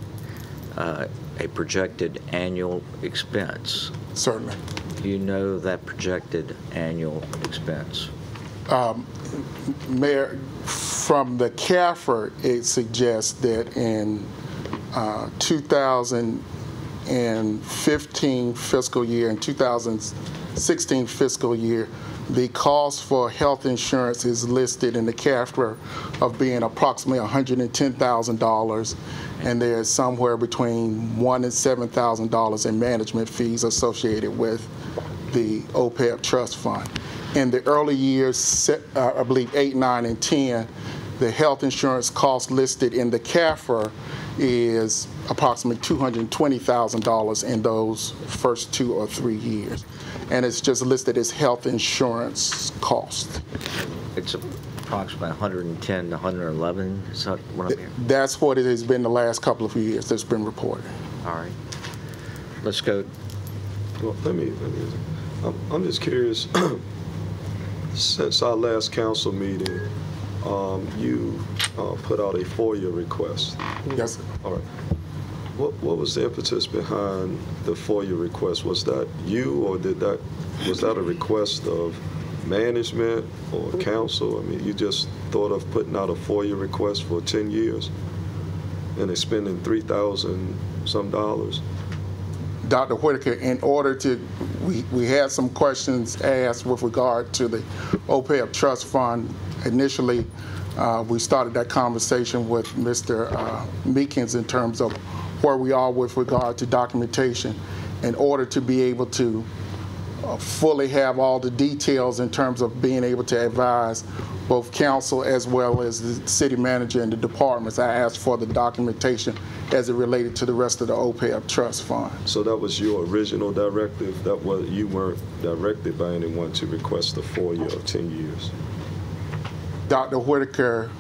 a projected annual expense. Certainly. Do you know that projected annual expense? Mayor, from the CAFR, it suggests that in 2015 fiscal year and 2016 fiscal year, the cost for health insurance is listed in the CAFR of being approximately $110,000, and there's somewhere between $1,000 and $7,000 in management fees associated with the OPEB trust fund. In the early years, I believe 8, 9, and 10, the health insurance cost listed in the CAFR is approximately $220,000 in those first 2 or 3 years. And it's just listed as health insurance cost. It's approximately 110 to 111, is that what I'm hearing? That's what it has been the last couple of years that's been reported. All right. Let's go. Well, I'm just curious, since our last council meeting, you put out a FOIA request. Yes, sir. All right. What was the impetus behind the FOIA request? Was that you, or was that a request of management or council? I mean, you just thought of putting out a FOIA request for 10 years and it's spending $3,000 some. Dr. Whitaker, in order to, we had some questions asked with regard to the OPEB trust fund. Initially, we started that conversation with Mr. Meekins in terms of where we are with regard to documentation, in order to be able to fully have all the details in terms of being able to advise both council as well as the city manager and the departments. I asked for the documentation as it related to the rest of the OPEB trust fund. So that was your original directive? You weren't directed by anyone to request a FOIA of 10 years? Dr. Whitaker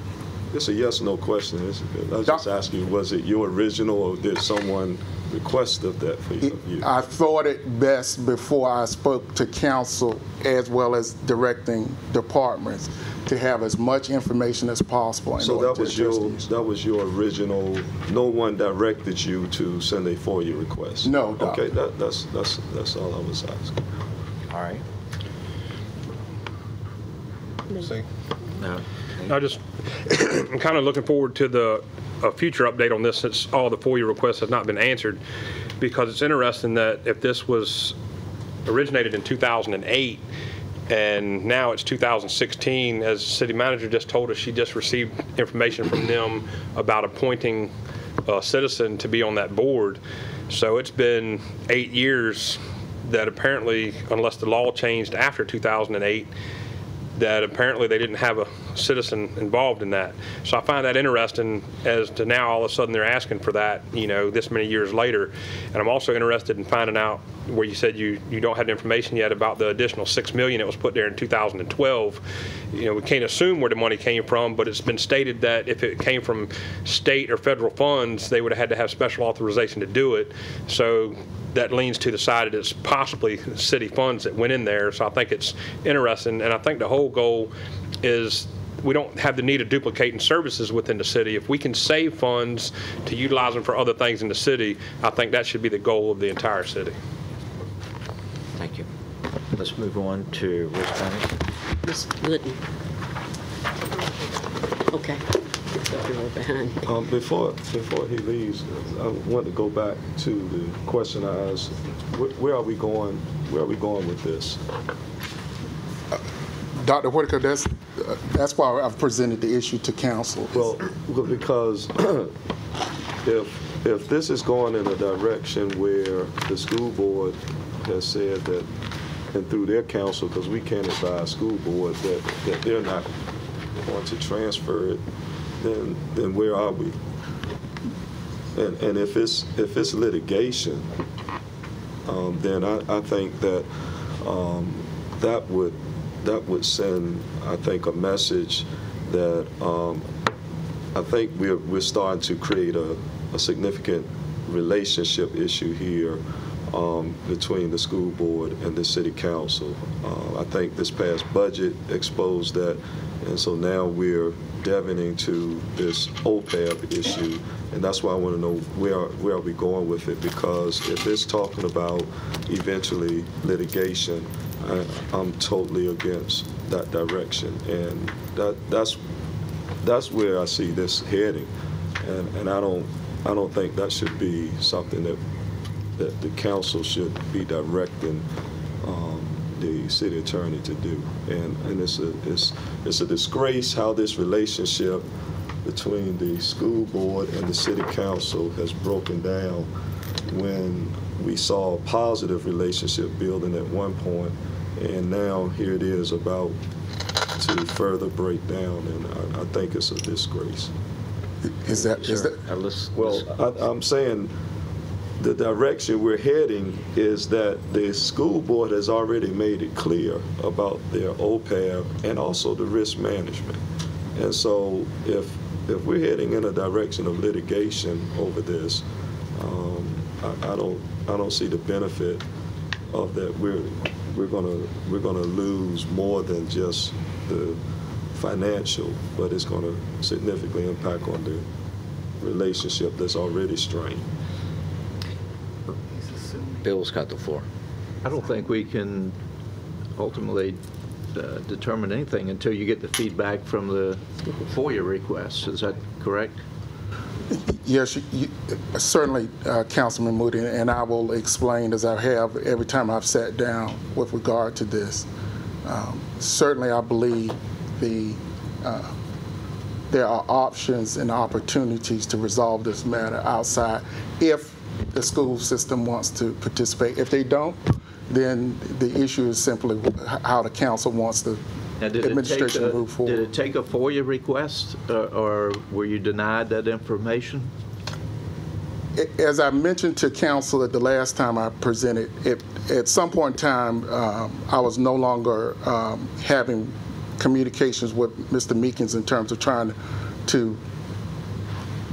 It's a yes/no question. I was just asking you, was it your original, or did someone request of that for you? I thought it best before I spoke to council as well as directing departments to have as much information as possible. So that was your original. No one directed you to send a FOIA request. No, Doctor. Okay, that's all I was asking. All right. See? No. I'm kind of looking forward to a future update on this, since all the FOIA requests have not been answered, because it's interesting that if this was originated in 2008 and now it's 2016, as the city manager just told us, she just received information from them about appointing a citizen to be on that board. So it's been 8 years that apparently, unless the law changed after 2008, that apparently they didn't have a citizen involved in that. So I find that interesting, as to now all of a sudden they're asking for that, you know, this many years later. And I'm also interested in finding out, where you said you don't have the information yet about the additional $6 million that was put there in 2012. You know, we can't assume where the money came from, but it's been stated that if it came from state or federal funds, they would have had to have special authorization to do it. So that leans to the side that it's possibly city funds that went in there. So I think it's interesting, and I think the whole goal is we don't have the need of duplicating services within the city. If we can save funds to utilize them for other things in the city, I think that should be the goal of the entire city. Thank you. Let's move on to West County. Ms. Glidden. Okay. You're behind. Before he leaves, I want to go back to the question I asked. Where are we going? Where are we going with this? Dr. Whitaker, that's why I've presented the issue to council. Well, because if this is going in a direction where the school board has said that, and through their council, because we can't advise school board that they're not going to transfer it, then where are we? And if it's litigation, then I think that that would send, I think, a message that I think we're starting to create a significant relationship issue here between the school board and the city council. I think this past budget exposed that, and so now we're delving into this OPEB issue, and that's why I want to know where are we going with it, because if it's talking about eventually litigation, I'm totally against that direction, and that's where I see this heading, and I don't think that should be something that the council should be directing the city attorney to do, and it's a disgrace how this relationship between the school board and the city council has broken down, when we saw a positive relationship building at one point, and now here it is about to further break down, and I think it's a disgrace. Is that? Well, I'm saying the direction we're heading is that the school board has already made it clear about their OPEB and also the risk management. And so if we're heading in a direction of litigation over this, I don't see the benefit of that. We're gonna lose more than just the financial, but it's gonna significantly impact on the relationship that's already strained. Bill's got the floor. I don't think we can ultimately determine anything until you get the feedback from the FOIA requests. Is that correct? Yes, certainly, Councilman Moody, and I will explain, as I have every time I've sat down with regard to this. Certainly, I believe there are options and opportunities to resolve this matter outside if the school system wants to participate. If they don't, then the issue is simply how the council wants the administration to move forward. Did it take a FOIA request, or were you denied that information? As I mentioned to council at the last time I presented, at some point in time, I was no longer having communications with Mr. Meekins in terms of trying to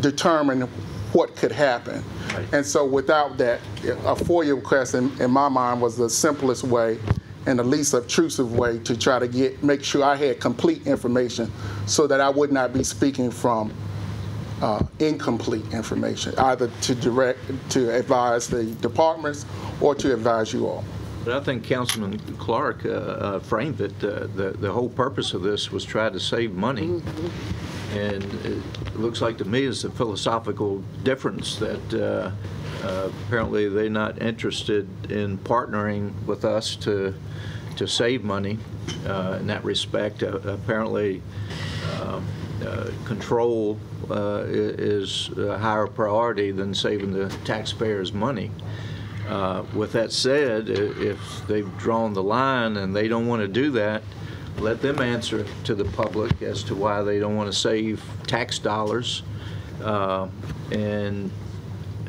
determine what could happen. And so without that, a FOIA request in my mind was the simplest way and the least obtrusive way to try to make sure I had complete information so that I would not be speaking from incomplete information, either to advise the departments or to advise you all. But I think Councilman Clark framed it. The whole purpose of this was try to save money. And it looks like to me it's a philosophical difference that apparently they're not interested in partnering with us to save money in that respect. Apparently control is a higher priority than saving the taxpayers' money. With that said, if they've drawn the line and they don't want to do that, let them answer to the public as to why they don't want to save tax dollars. And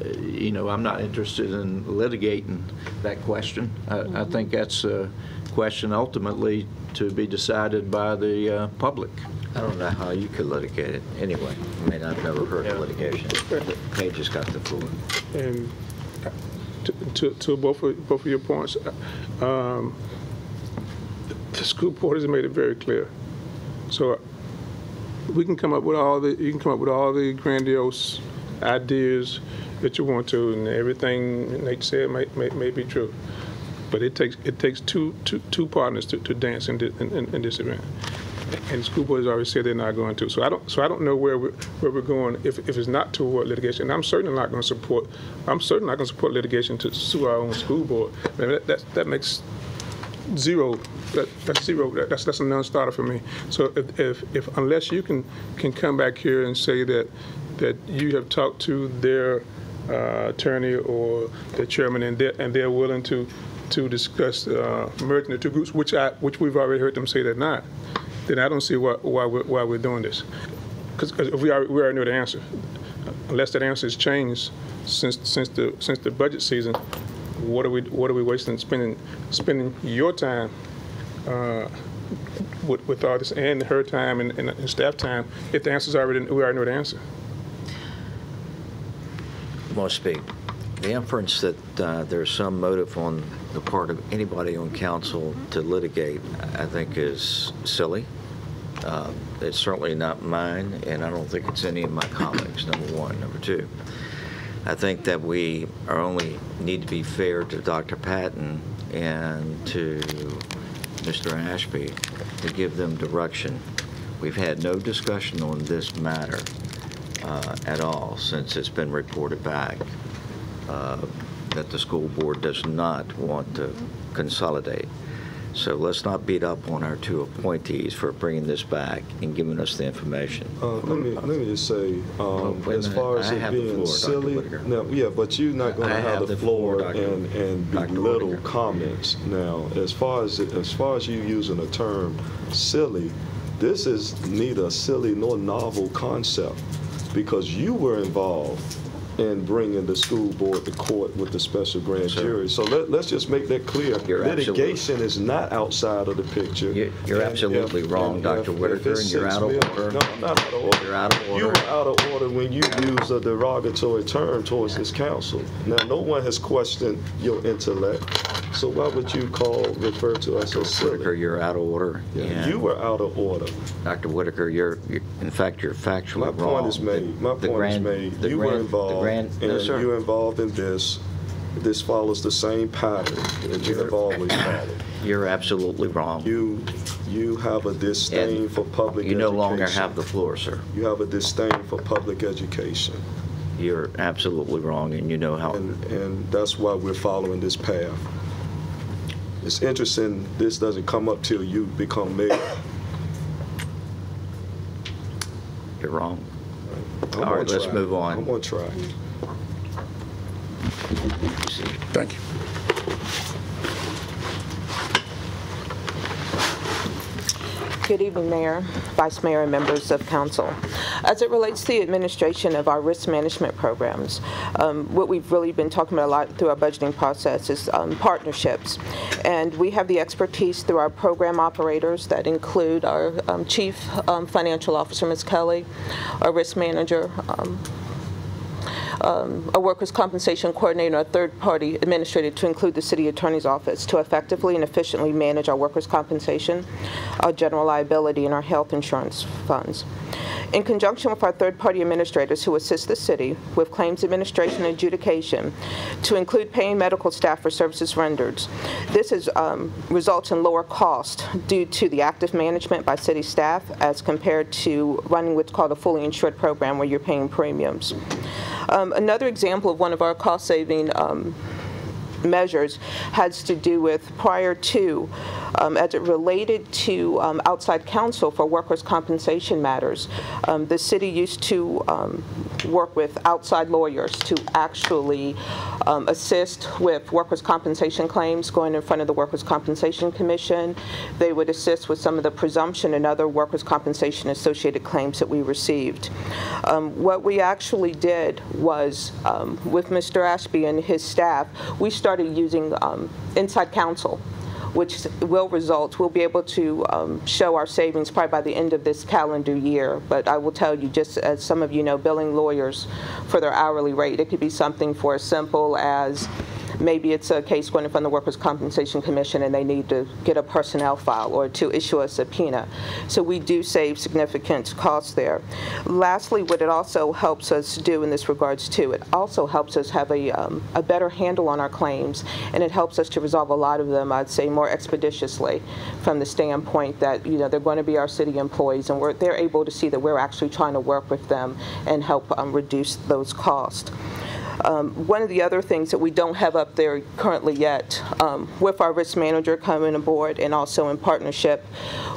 you know, I'm not interested in litigating that question. I think that's a question ultimately to be decided by the public. I don't know how you could litigate it anyway. I mean, I've never heard of litigation. Paige has got the floor. And to both of your points, the school board has made it very clear. So we can come up with you can come up with all the grandiose ideas that you want to, and everything Nate said may be true. But it takes two partners to dance in this event. And the school board has already said they're not going to. So I don't know where we're going if it's not toward litigation. And I'm certainly not going to support litigation to sue our own school board. I mean, that makes zero. That's zero. That's a non-starter for me. So if unless you can come back here and say that you have talked to their attorney or the chairman and they're willing to discuss merging the two groups, which we've already heard them say they're not, then I don't see why we're doing this. Because we already know the answer. Unless that answer has changed since the budget season, what are we wasting spending your time with all this and her time and staff time if the answer's we already know the answer? I want to speak. The inference that there's some motive on the part of anybody on council to litigate, I think, is silly. It's certainly not mine, and I don't think it's any of my colleagues, number one. Number two, I think that we only need to be fair to Dr. Patton and to Mr. Ashby to give them direction. We've had no discussion on this matter at all since it's been reported back that the school board does not want to consolidate. So let's not beat up on our two appointees for bringing this back and giving us the information. Let me just say, as far as it being silly, but you're not going to have the floor and belittle comments. Now, as far as you using the term silly, this is neither silly nor novel concept, because you were involved in bringing the school board to court with the special grand jury. So let's just make that clear. Litigation is not outside of the picture. You're absolutely wrong, Dr. Whitaker, and you're out of order. No, I'm not out of order. You're out of order. You were out of order when you used a derogatory term towards this council. Now, no one has questioned your intellect, so why would you refer to us as silly? Whitaker, you're out of order. Yeah, you were out of order. Dr. Whitaker, in fact, you're factually wrong. My point is made. My point is made. You were involved. You're involved in this. This follows the same pattern that you have always followed. You're absolutely wrong. You have a disdain for public education. You no longer have the floor, sir. You have a disdain for public education. You're absolutely wrong, and you know how. And that's why we're following this path. It's interesting this doesn't come up till you become mayor. You're wrong. All right, let's move on. I'm going to try. Thank you. Good evening, Mayor, Vice Mayor, and members of council. As it relates to the administration of our risk management programs, what we've really been talking about a lot through our budgeting process is partnerships. And we have the expertise through our program operators that include our Chief Financial Officer, Ms. Kelly, our risk manager, a workers' compensation coordinator, a third-party administrator to include the city attorney's office to effectively and efficiently manage our workers' compensation, our general liability, and our health insurance funds. In conjunction with our third-party administrators who assist the city with claims administration and adjudication to include paying medical staff for services rendered. This results in lower cost due to the active management by city staff as compared to running what's called a fully insured program where you're paying premiums. Another example of one of our cost-saving measures has to do with prior to, as it related to outside counsel for workers' compensation matters. The city used to work with outside lawyers to actually assist with workers' compensation claims going in front of the Workers' Compensation Commission. They would assist with some of the presumption and other workers' compensation associated claims that we received. What we actually did was, with Mr. Ashby and his staff, we started using inside counsel, which will result, we'll be able to show our savings probably by the end of this calendar year. But I will tell you, just as some of you know, billing lawyers for their hourly rate, it could be something for as simple as maybe it's a case going in front of the Workers' Compensation Commission and they need to get a personnel file or to issue a subpoena. So we do save significant costs there. Lastly, what it also helps us do in this regards too, it also helps us have a better handle on our claims, and it helps us to resolve a lot of them, I'd say, more expeditiously from the standpoint that, you know, they're going to be our city employees and they're able to see that we're actually trying to work with them and help reduce those costs. One of the other things that we don't have up there currently yet, with our risk manager coming aboard and also in partnership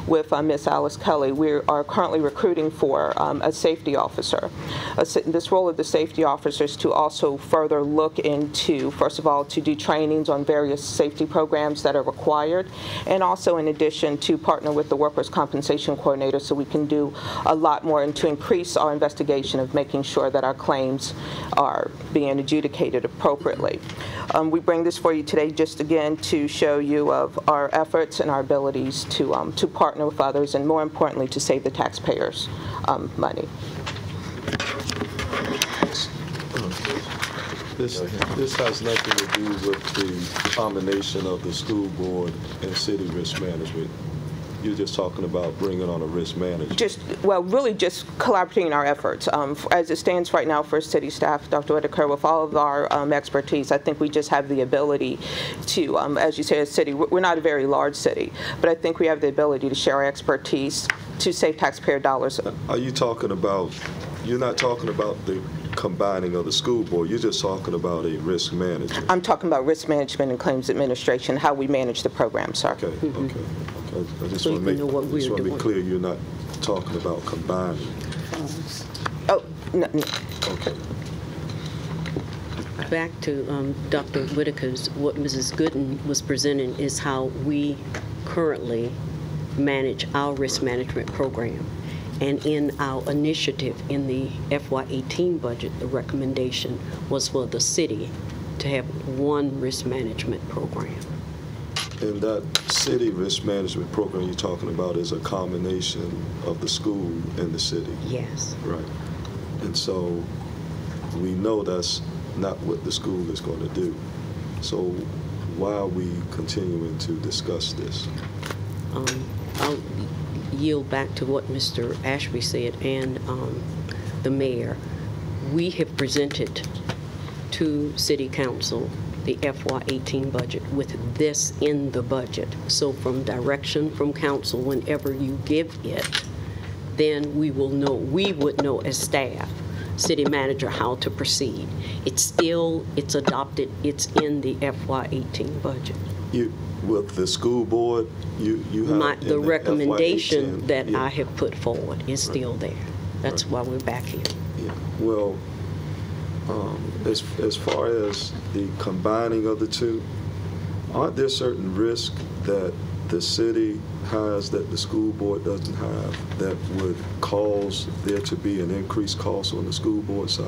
with Ms. Alice Kelly, we are currently recruiting for a safety officer. This role of the safety officer is to also further look into, first of all, to do trainings on various safety programs that are required, and also in addition to partner with the workers' compensation coordinator so we can do a lot more and to increase our investigation of making sure that our claims are being adjudicated appropriately. We bring this for you today just again to show you of our efforts and our abilities to partner with others and, more importantly, to save the taxpayers money. This has nothing to do with the combination of the school board and city risk management. You're just talking about bringing on a risk manager. Really just collaborating our efforts. As it stands right now for city staff, Dr. Whitaker, with all of our expertise, I think we just have the ability to, as you say, as a city, we're not a very large city, but I think we have the ability to share our expertise to save taxpayer dollars. Are you talking about, you're not talking about the combining of the school board, you're just talking about a risk manager? I'm talking about risk management and claims administration, how we manage the program, sir. Okay, okay. I just want to be clear, you're not talking about combining. Oh, no. Okay. Back to Dr. Whitaker's, what Mrs. Gooden was presenting is how we currently manage our risk management program. And in our initiative in the FY18 budget, the recommendation was for the city to have one risk management program. And that city risk management program you're talking about is a combination of the school and the city? Yes. Right. And so we know that's not what the school is going to do. So why are we continuing to discuss this? I'll yield back to what Mr. Ashby said and the mayor. We have presented to City Council the FY18 budget with this in the budget. So from direction from council, whenever you give it, then we will know, we would know as staff, city manager, how to proceed. It's adopted, it's in the FY18 budget. With the school board, you have the recommendation FY18, that I have put forward is still there. That's why we're back here. Yeah. Well, as far as the combining of the two, aren't there certain risks that the city has that the school board doesn't have that would cause there to be an increased cost on the school board side?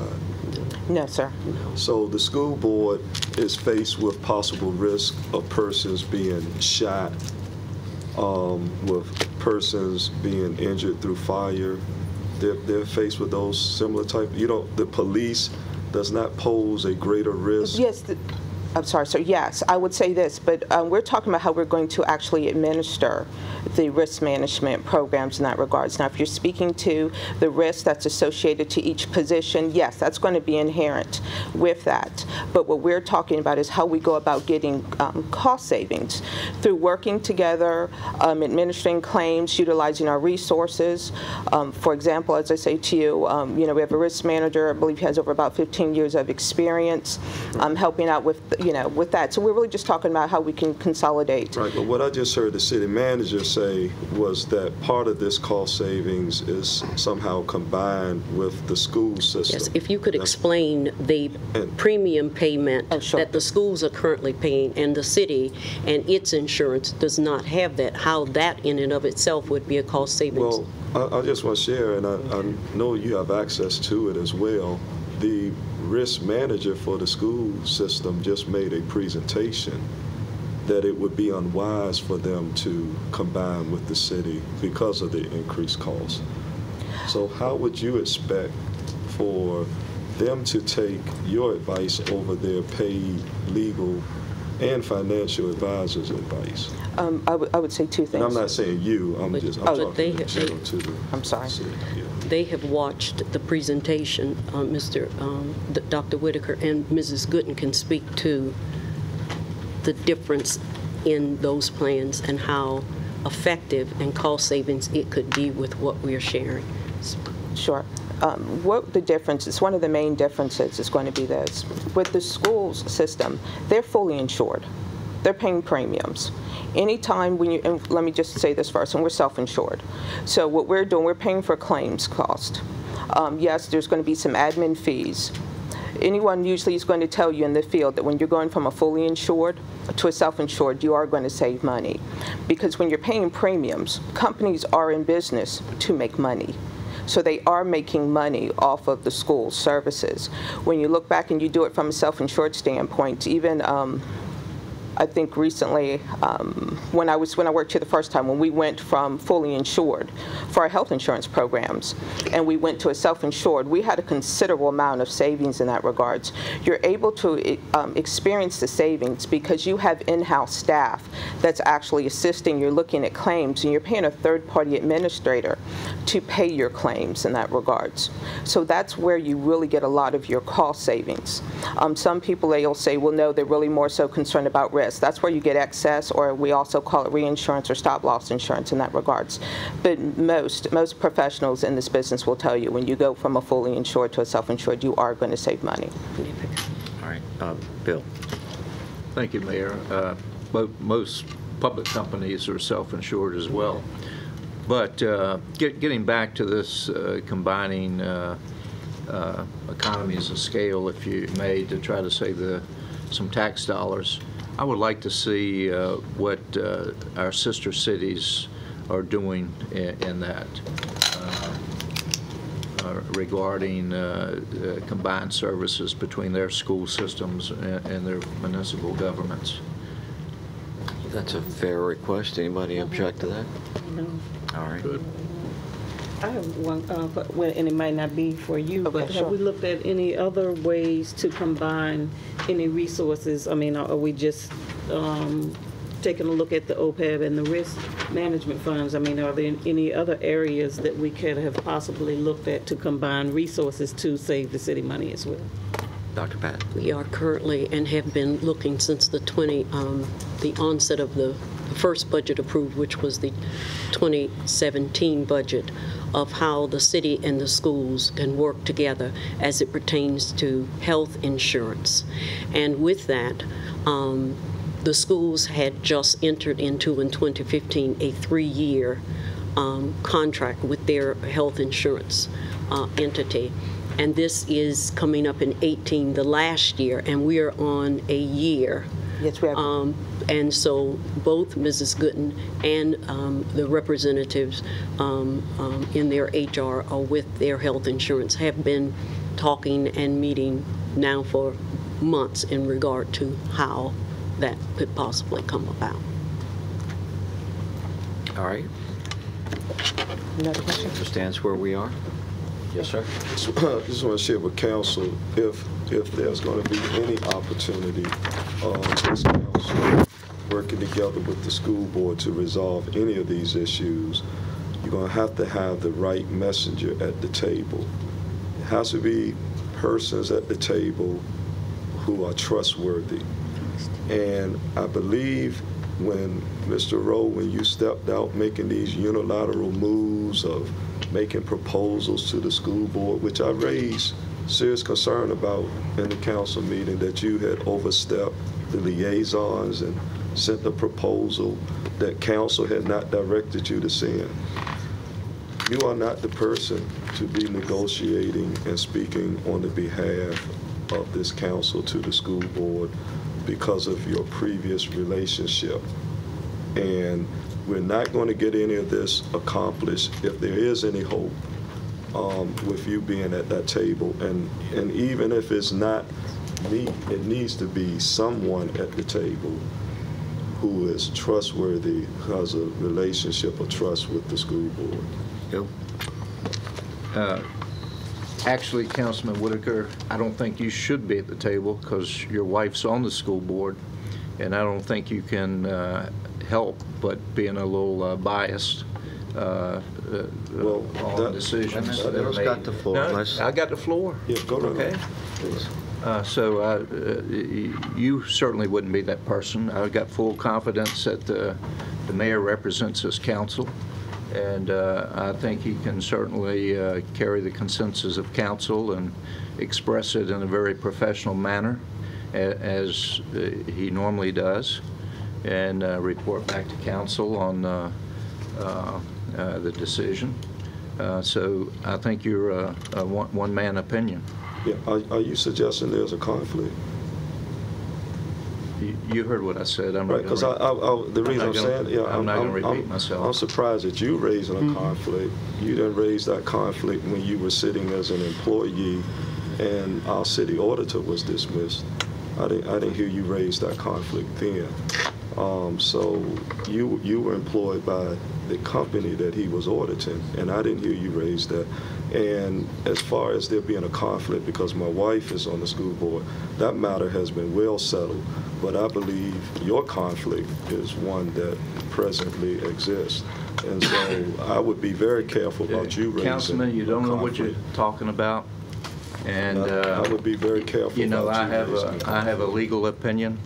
No, sir. So the school board is faced with possible risk of persons being shot, with persons being injured through fire. They're faced with those similar type. The police does not pose a greater risk. Yes. I'm sorry, sir. Yes, I would say this, but we're talking about how we're going to actually administer the risk management programs in that regards. Now, if you're speaking to the risk that's associated to each position, yes, that's going to be inherent with that. But what we're talking about is how we go about getting cost savings through working together, administering claims, utilizing our resources. For example, as I say to you, we have a risk manager. I believe he has over about 15 years of experience helping out with that. So we're really just talking about how we can consolidate. Right, but what I just heard the city manager say was that part of this cost savings is somehow combined with the school system. Yes, if you could explain the premium payment that the schools are currently paying and the city and its insurance does not have that, how that in and of itself would be a cost savings. Well, I just want to share, and I know you have access to it as well. The risk manager for the school system just made a presentation that it would be unwise for them to combine with the city because of the increased cost. So how would you expect for them to take your advice over their paid legal and financial advisors' advice? I would say two things. And I'm not saying you, I'm talking in general to the I'm sorry. city. Yeah. They have watched the presentation, Dr. Whitaker and Mrs. Gooden can speak to the difference in those plans and how effective and cost savings it could be with what we're sharing. Sure. What the difference is, one of the main differences is going to be this. With the schools system, they're fully insured. They're paying premiums. Anytime when you, and let me just say this first, and we're self-insured. So what we're doing, we're paying for claims cost. Yes, there's going to be some admin fees. Anyone usually is going to tell you in the field that when you're going from a fully insured to a self-insured, you are going to save money. Because when you're paying premiums, companies are in business to make money. So they are making money off of the school services. When you look back and you do it from a self-insured standpoint, even I think recently, when I worked here the first time, when we went from fully insured for our health insurance programs, and we went to a self-insured, we had a considerable amount of savings in that regards. You're able to experience the savings because you have in-house staff that's actually assisting. You're looking at claims, and you're paying a third-party administrator to pay your claims in that regards. So that's where you really get a lot of your cost savings. Some people, they'll say, well, no, they're really more so concerned about risk. That's where you get excess, or we also call it reinsurance or stop-loss insurance in that regards. But most professionals in this business will tell you when you go from a fully insured to a self-insured, you are going to save money. All right, Bill. Thank you, Mayor. Most public companies are self-insured as well. But getting back to this combining economies of scale, if you may, to try to save some tax dollars, I would like to see what our sister cities are doing in that regarding combined services between their school systems and their municipal governments. That's a fair request. Anybody object to that? No. All right. Good. I have one, and it might not be for you, Okay, but sure. have we looked at any other ways to combine any resources? I mean, are we just taking a look at the OPEB and the risk management funds? I mean, are there any other areas that we could have possibly looked at to combine resources to save the city money as well? Dr. Pat. We are currently and have been looking since the onset of the first budget approved, which was the 2017 budget, of how the city and the schools can work together as it pertains to health insurance. And with that, the schools had just entered into, in 2015, a 3-year contract with their health insurance entity. And this is coming up in 18, the last year, and we are on a year Yes, we have. And so both Mrs. Gooden and the representatives in their HR or with their health insurance have been talking and meeting now for months in regard to how that could possibly come about. All right. Another question? Understands where we are? Yes, sir. Just want to share with council if there's going to be any opportunity this council working together with the school board to resolve any of these issues, you're going to have the right messenger at the table. It has to be persons at the table who are trustworthy. And I believe when Mr. Rowe, when you stepped out making these unilateral moves of making proposals to the school board, which I raised serious concern about in the council meeting, that you had overstepped the liaisons and sent a proposal that council had not directed you to send. You are not the person to be negotiating and speaking on the behalf of this council to the school board because of your previous relationship. And we're not going to get any of this accomplished if there is any hope with you being at that table. And even if it's not me, it needs to be someone at the table who is trustworthy, who has a relationship of trust with the school board. Actually, Councilman Whitaker, I don't think you should be at the table because your wife's on the school board, and I don't think you can help but being a little biased on decisions that are made. Got the floor. No, I got the floor. Yeah, go right Okay. So you certainly wouldn't be that person. I've got full confidence that the mayor represents this council, and I think he can certainly carry the consensus of council and express it in a very professional manner, as he normally does, and report back to council on the decision. So I think you're a one-man opinion. Yeah. Are you suggesting there's a conflict? You heard what I said. I'm right, because the reason I'm saying, yeah, I'm not going to repeat myself. I'm surprised that you raising a conflict. You didn't raise that conflict when you were sitting as an employee and our city auditor was dismissed. I didn't hear you raise that conflict then. So you were employed by the company that he was auditing, and I didn't hear you raise that. And as far as there being a conflict because my wife is on the school board, that matter has been well settled. But I believe your conflict is one that presently exists. And so I would be very careful about you raising Councilman, you don't know what you're talking about. And I would be very careful. You know, about I have a legal opinion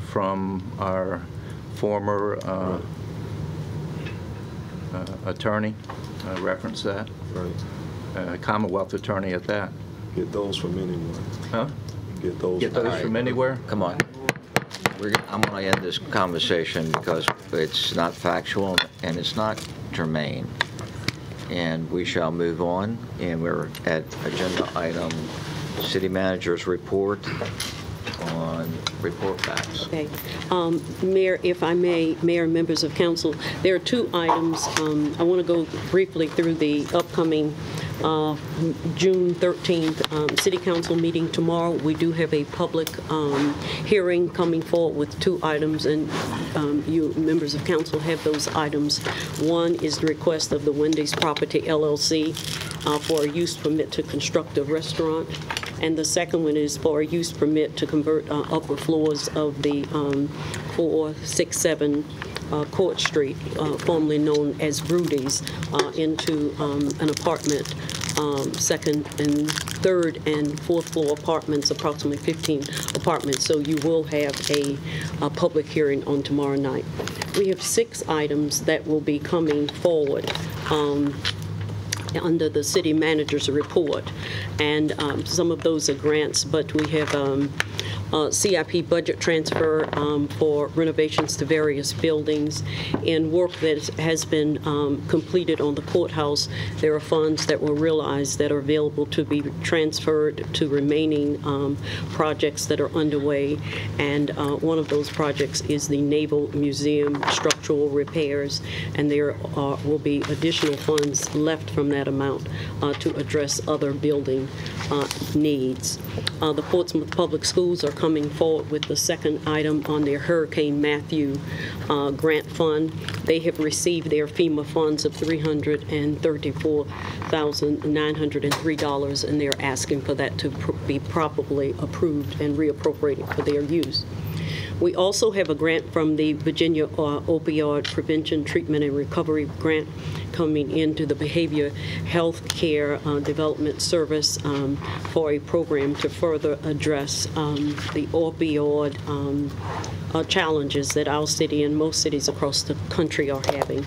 from our former attorney. I reference that. Right. Commonwealth attorney at that. Get those from anywhere. Huh? Get those right. From anywhere? Come on. I'm going to end this conversation because it's not factual and it's not germane. And we shall move on. And we're at agenda item city manager's report on report backs. Okay. Mayor, if I may, Mayor and members of council, there are two items. I want to go briefly through the upcoming June 13th City Council meeting tomorrow. We do have a public hearing coming forward with two items, and you members of council have those items. One is the request of the Wendy's Property LLC for a use permit to construct a restaurant, and the second one is for a use permit to convert upper floors of the 467 Court Street, formerly known as Rudy's, into an apartment, second and third and fourth floor apartments, approximately 15 apartments. So you will have a public hearing on tomorrow night. We have 6 items that will be coming forward. under the city manager's report. And some of those are grants, but we have CIP budget transfer for renovations to various buildings. In work that has been completed on the courthouse, there are funds that were realized that are available to be transferred to remaining projects that are underway. And one of those projects is the Naval Museum structural repairs, and there will be additional funds left from that amount to address other building needs. The Portsmouth Public Schools are coming forward with the second item on their Hurricane Matthew grant fund. They have received their FEMA funds of $334,903, and they're asking for that to be properly approved and reappropriated for their use. We also have a grant from the Virginia Opioid Prevention, Treatment, and Recovery Grant coming into the Behavior Health Care Development Service for a program to further address the opioid challenges that our city and most cities across the country are having.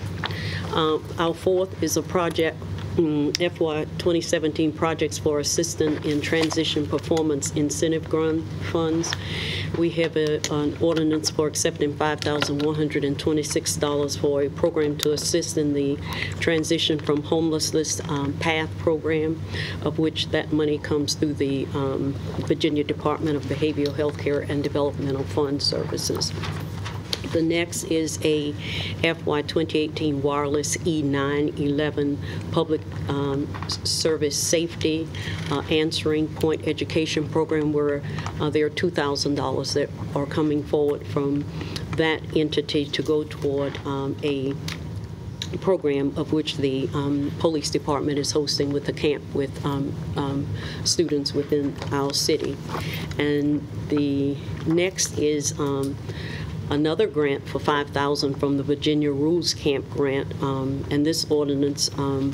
Our fourth is a project, FY 2017 projects for assistance in transition performance incentive grant funds. We have an ordinance for accepting $5,126 for a program to assist in the transition from homelessness PATH program, of which that money comes through the Virginia Department of Behavioral Health Care and Developmental Fund Services. The next is a FY 2018 wireless E911 public service safety answering point education program, where there are $2,000 that are coming forward from that entity to go toward a program of which the police department is hosting with the camp with students within our city. And the next is another grant for $5,000 from the Virginia Rules Camp grant, and this ordinance from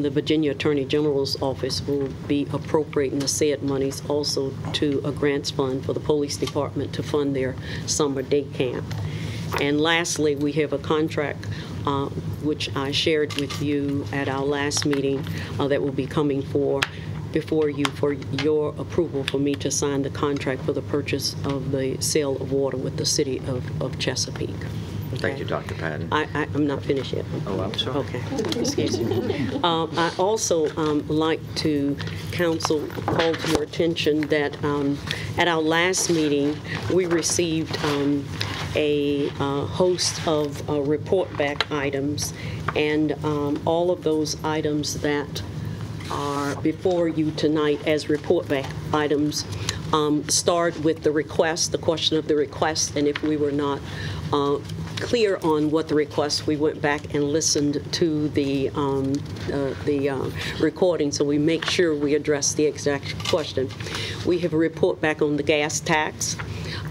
the Virginia Attorney General's office will be appropriating the said monies also to a grants fund for the police department to fund their summer day camp. And lastly, we have a contract which I shared with you at our last meeting that will be coming before you for your approval for me to sign the contract for the purchase of the sale of water with the city of Chesapeake. Okay. Thank you, Dr. Patton. I'm not finished yet. Oh, I'm sorry. Okay, excuse me. I also like to call to your attention that at our last meeting, we received a host of report back items, and all of those items that are before you tonight as report back items start with the request, the question of the request, and if we were not clear on what the request, we went back and listened to the recording, so we make sure we address the exact question. We have a report back on the gas tax,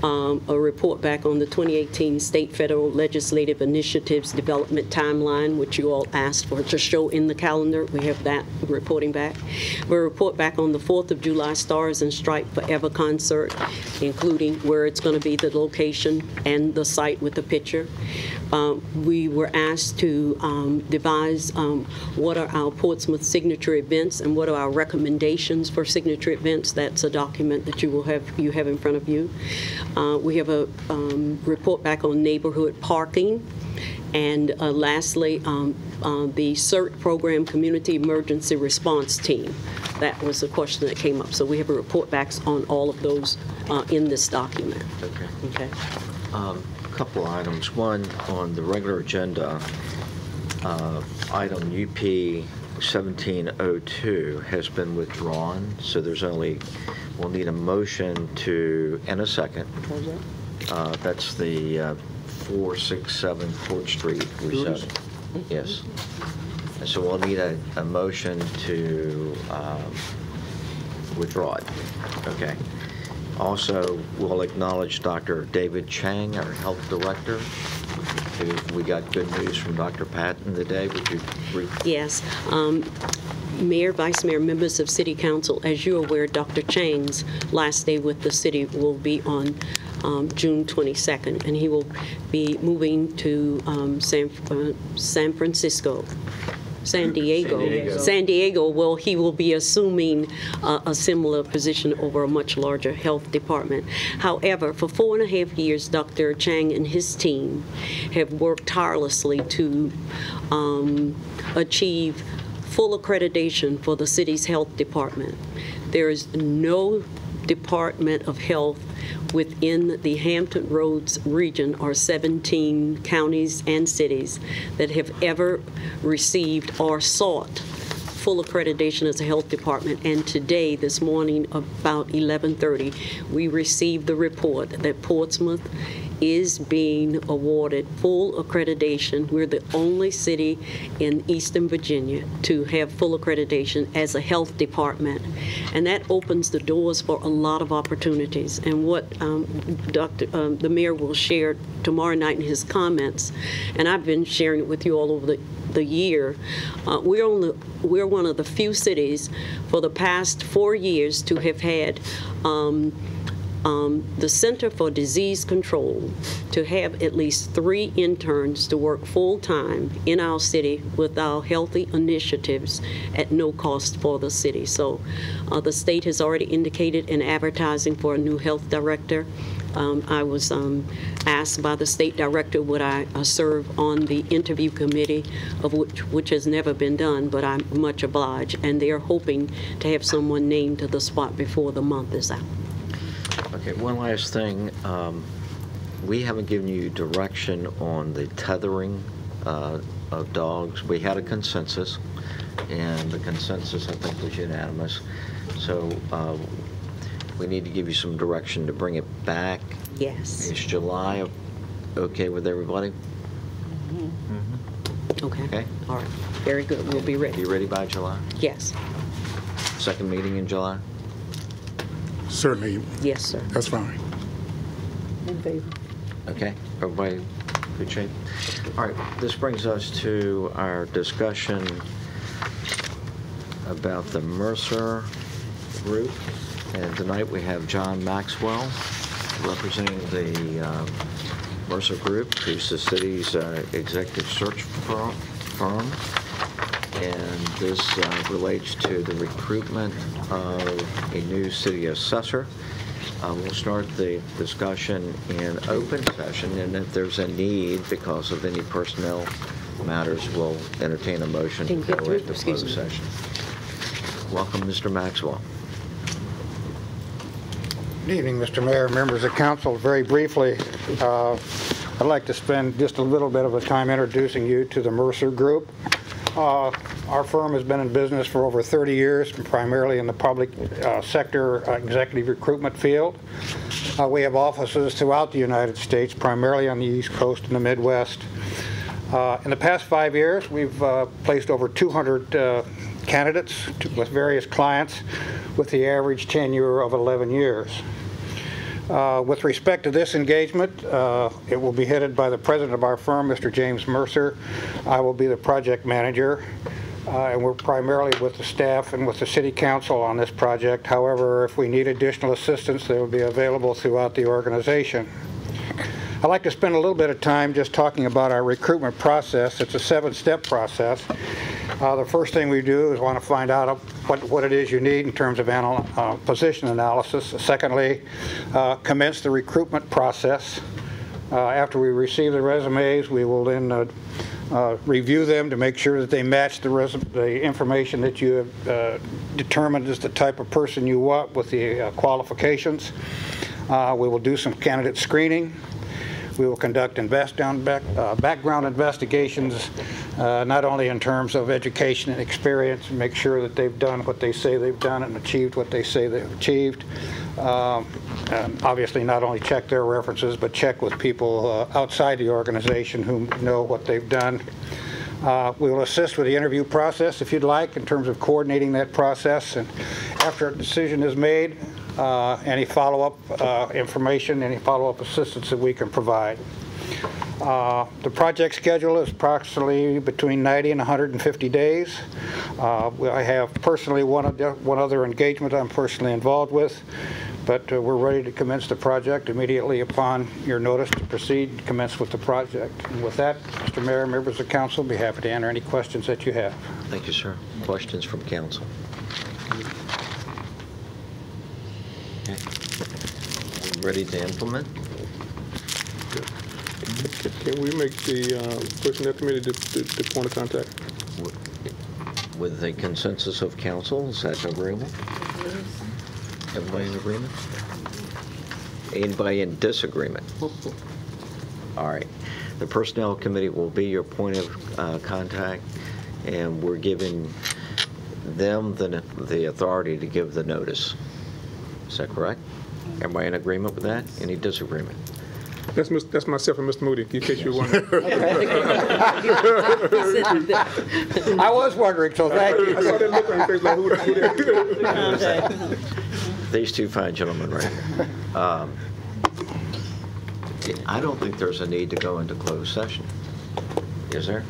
a report back on the 2018 state federal legislative initiatives development timeline, which you all asked for to show in the calendar. We have that reporting back. We report back on the 4th of July Stars and Stripe Forever concert, including where it's going to be, the location, and the site with the picture. We were asked to devise what are our Portsmouth signature events and what are our recommendations for signature events. That's a document that you have in front of you. We have a report back on neighborhood parking. And lastly, the CERT program, Community Emergency Response Team. That was a question that came up. So we have a report backs on all of those in this document. Okay. Okay. A couple items. One on the regular agenda, item UP 1702 has been withdrawn, so we'll need a motion to, and a second. That's the 467 Court Street rezoning. Yes. And so we'll need a motion to withdraw it. Okay. Also, we'll acknowledge Dr. David Chang, our health director. We got good news from Dr. Patton today. Would you brief? Yes. Mayor, Vice Mayor, members of City Council, as you're aware, Dr. Chang's last day with the city will be on June 22nd, and he will be moving to San Francisco San Diego. San Diego, well, he will be assuming a similar position over a much larger health department. However, for 4.5 years, Dr. Chang and his team have worked tirelessly to achieve full accreditation for the city's health department. There is no Department of Health within the Hampton Roads region, or 17 counties and cities, that have ever received or sought full accreditation as a health department. And today, this morning, about 11:30, we received the report that Portsmouth is being awarded full accreditation. We're the only city in Eastern Virginia to have full accreditation as a health department. And that opens the doors for a lot of opportunities. And what the mayor will share tomorrow night in his comments, and I've been sharing it with you all over the year, we're one of the few cities for the past 4 years to have had the Center for Disease Control to have at least 3 interns to work full-time in our city with our healthy initiatives at no cost for the city. So the state has already indicated in advertising for a new health director. I was asked by the state director would I serve on the interview committee, of which has never been done, but I'm much obliged. And they're hoping to have someone named to the spot before the month is out. Okay, one last thing. We haven't given you direction on the tethering of dogs. We had a consensus, and the consensus, I think, was unanimous. So we need to give you some direction to bring it back. Yes. Is July okay with everybody? Okay. All right. Very good. We'll be ready. You ready by July? Yes. Second meeting in July? Certainly. Yes, sir. That's fine. In favor. Okay, everybody good shape? All right, this brings us to our discussion about the Mercer Group. And tonight we have John Maxwell representing the Mercer Group, who's the city's executive search firm. And this relates to the recruitment of a new city assessor. We'll start the discussion in open session, and if there's a need because of any personnel matters, we'll entertain a motion to go into closed session. Welcome, Mr. Maxwell. Good evening, Mr. Mayor, members of council. Very briefly, I'd like to spend just a little bit of a time introducing you to the Mercer Group. Our firm has been in business for over 30 years, primarily in the public sector executive recruitment field. We have offices throughout the United States, primarily on the East Coast and the Midwest. In the past 5 years, we've placed over 200 candidates with various clients with the average tenure of 11 years. With respect to this engagement, it will be headed by the president of our firm, Mr. James Mercer. I will be the project manager, and we're primarily with the staff and with the city council on this project. However, if we need additional assistance, they will be available throughout the organization. I'd like to spend a little bit of time just talking about our recruitment process. It's a 7-step process. The first thing we do is want to find out what it is you need in terms of position analysis. Secondly, commence the recruitment process. After we receive the resumes, we will then review them to make sure that they match the information that you have determined is the type of person you want with the qualifications. We will do some candidate screening. We will conduct background investigations, not only in terms of education and experience, and make sure that they've done what they say they've done and achieved what they say they've achieved. And obviously not only check their references, but check with people outside the organization who know what they've done. We will assist with the interview process, if you'd like, in terms of coordinating that process. And after a decision is made, any follow-up information, any follow-up assistance that we can provide. The project schedule is approximately between 90 and 150 days. I have personally one other engagement I'm personally involved with. But we're ready to commence the project immediately upon your notice to proceed, commence with the project. And with that, Mr. Mayor, members of council, be happy to answer any questions that you have. Thank you, sir. Questions from council? Okay. We ready to implement? Can we make the personnel committee the point of contact? With the consensus of council, is that agreeable? Everybody in agreement? Anybody in disagreement? All right. The personnel committee will be your point of contact, and we're giving them the authority to give the notice. Is that correct? Everybody in agreement with that? Any disagreement? That's myself and Mr. Moody, in case you were wondering. I was wondering, so thank you. I saw that look on your face like, who that? These two fine gentlemen right here. I don't think there's a need to go into closed session. Is there?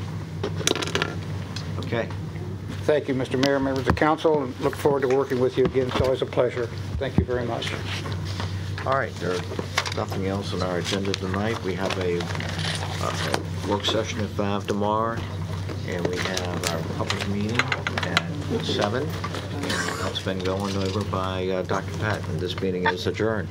Okay. Thank you, Mr. Mayor, members of council, and look forward to working with you again. It's always a pleasure. Thank you very much. All right, there's nothing else on our agenda tonight. We have a work session at 5 tomorrow, and we have our public meeting at 7. And that's been going over by Dr. Patton. This meeting is adjourned.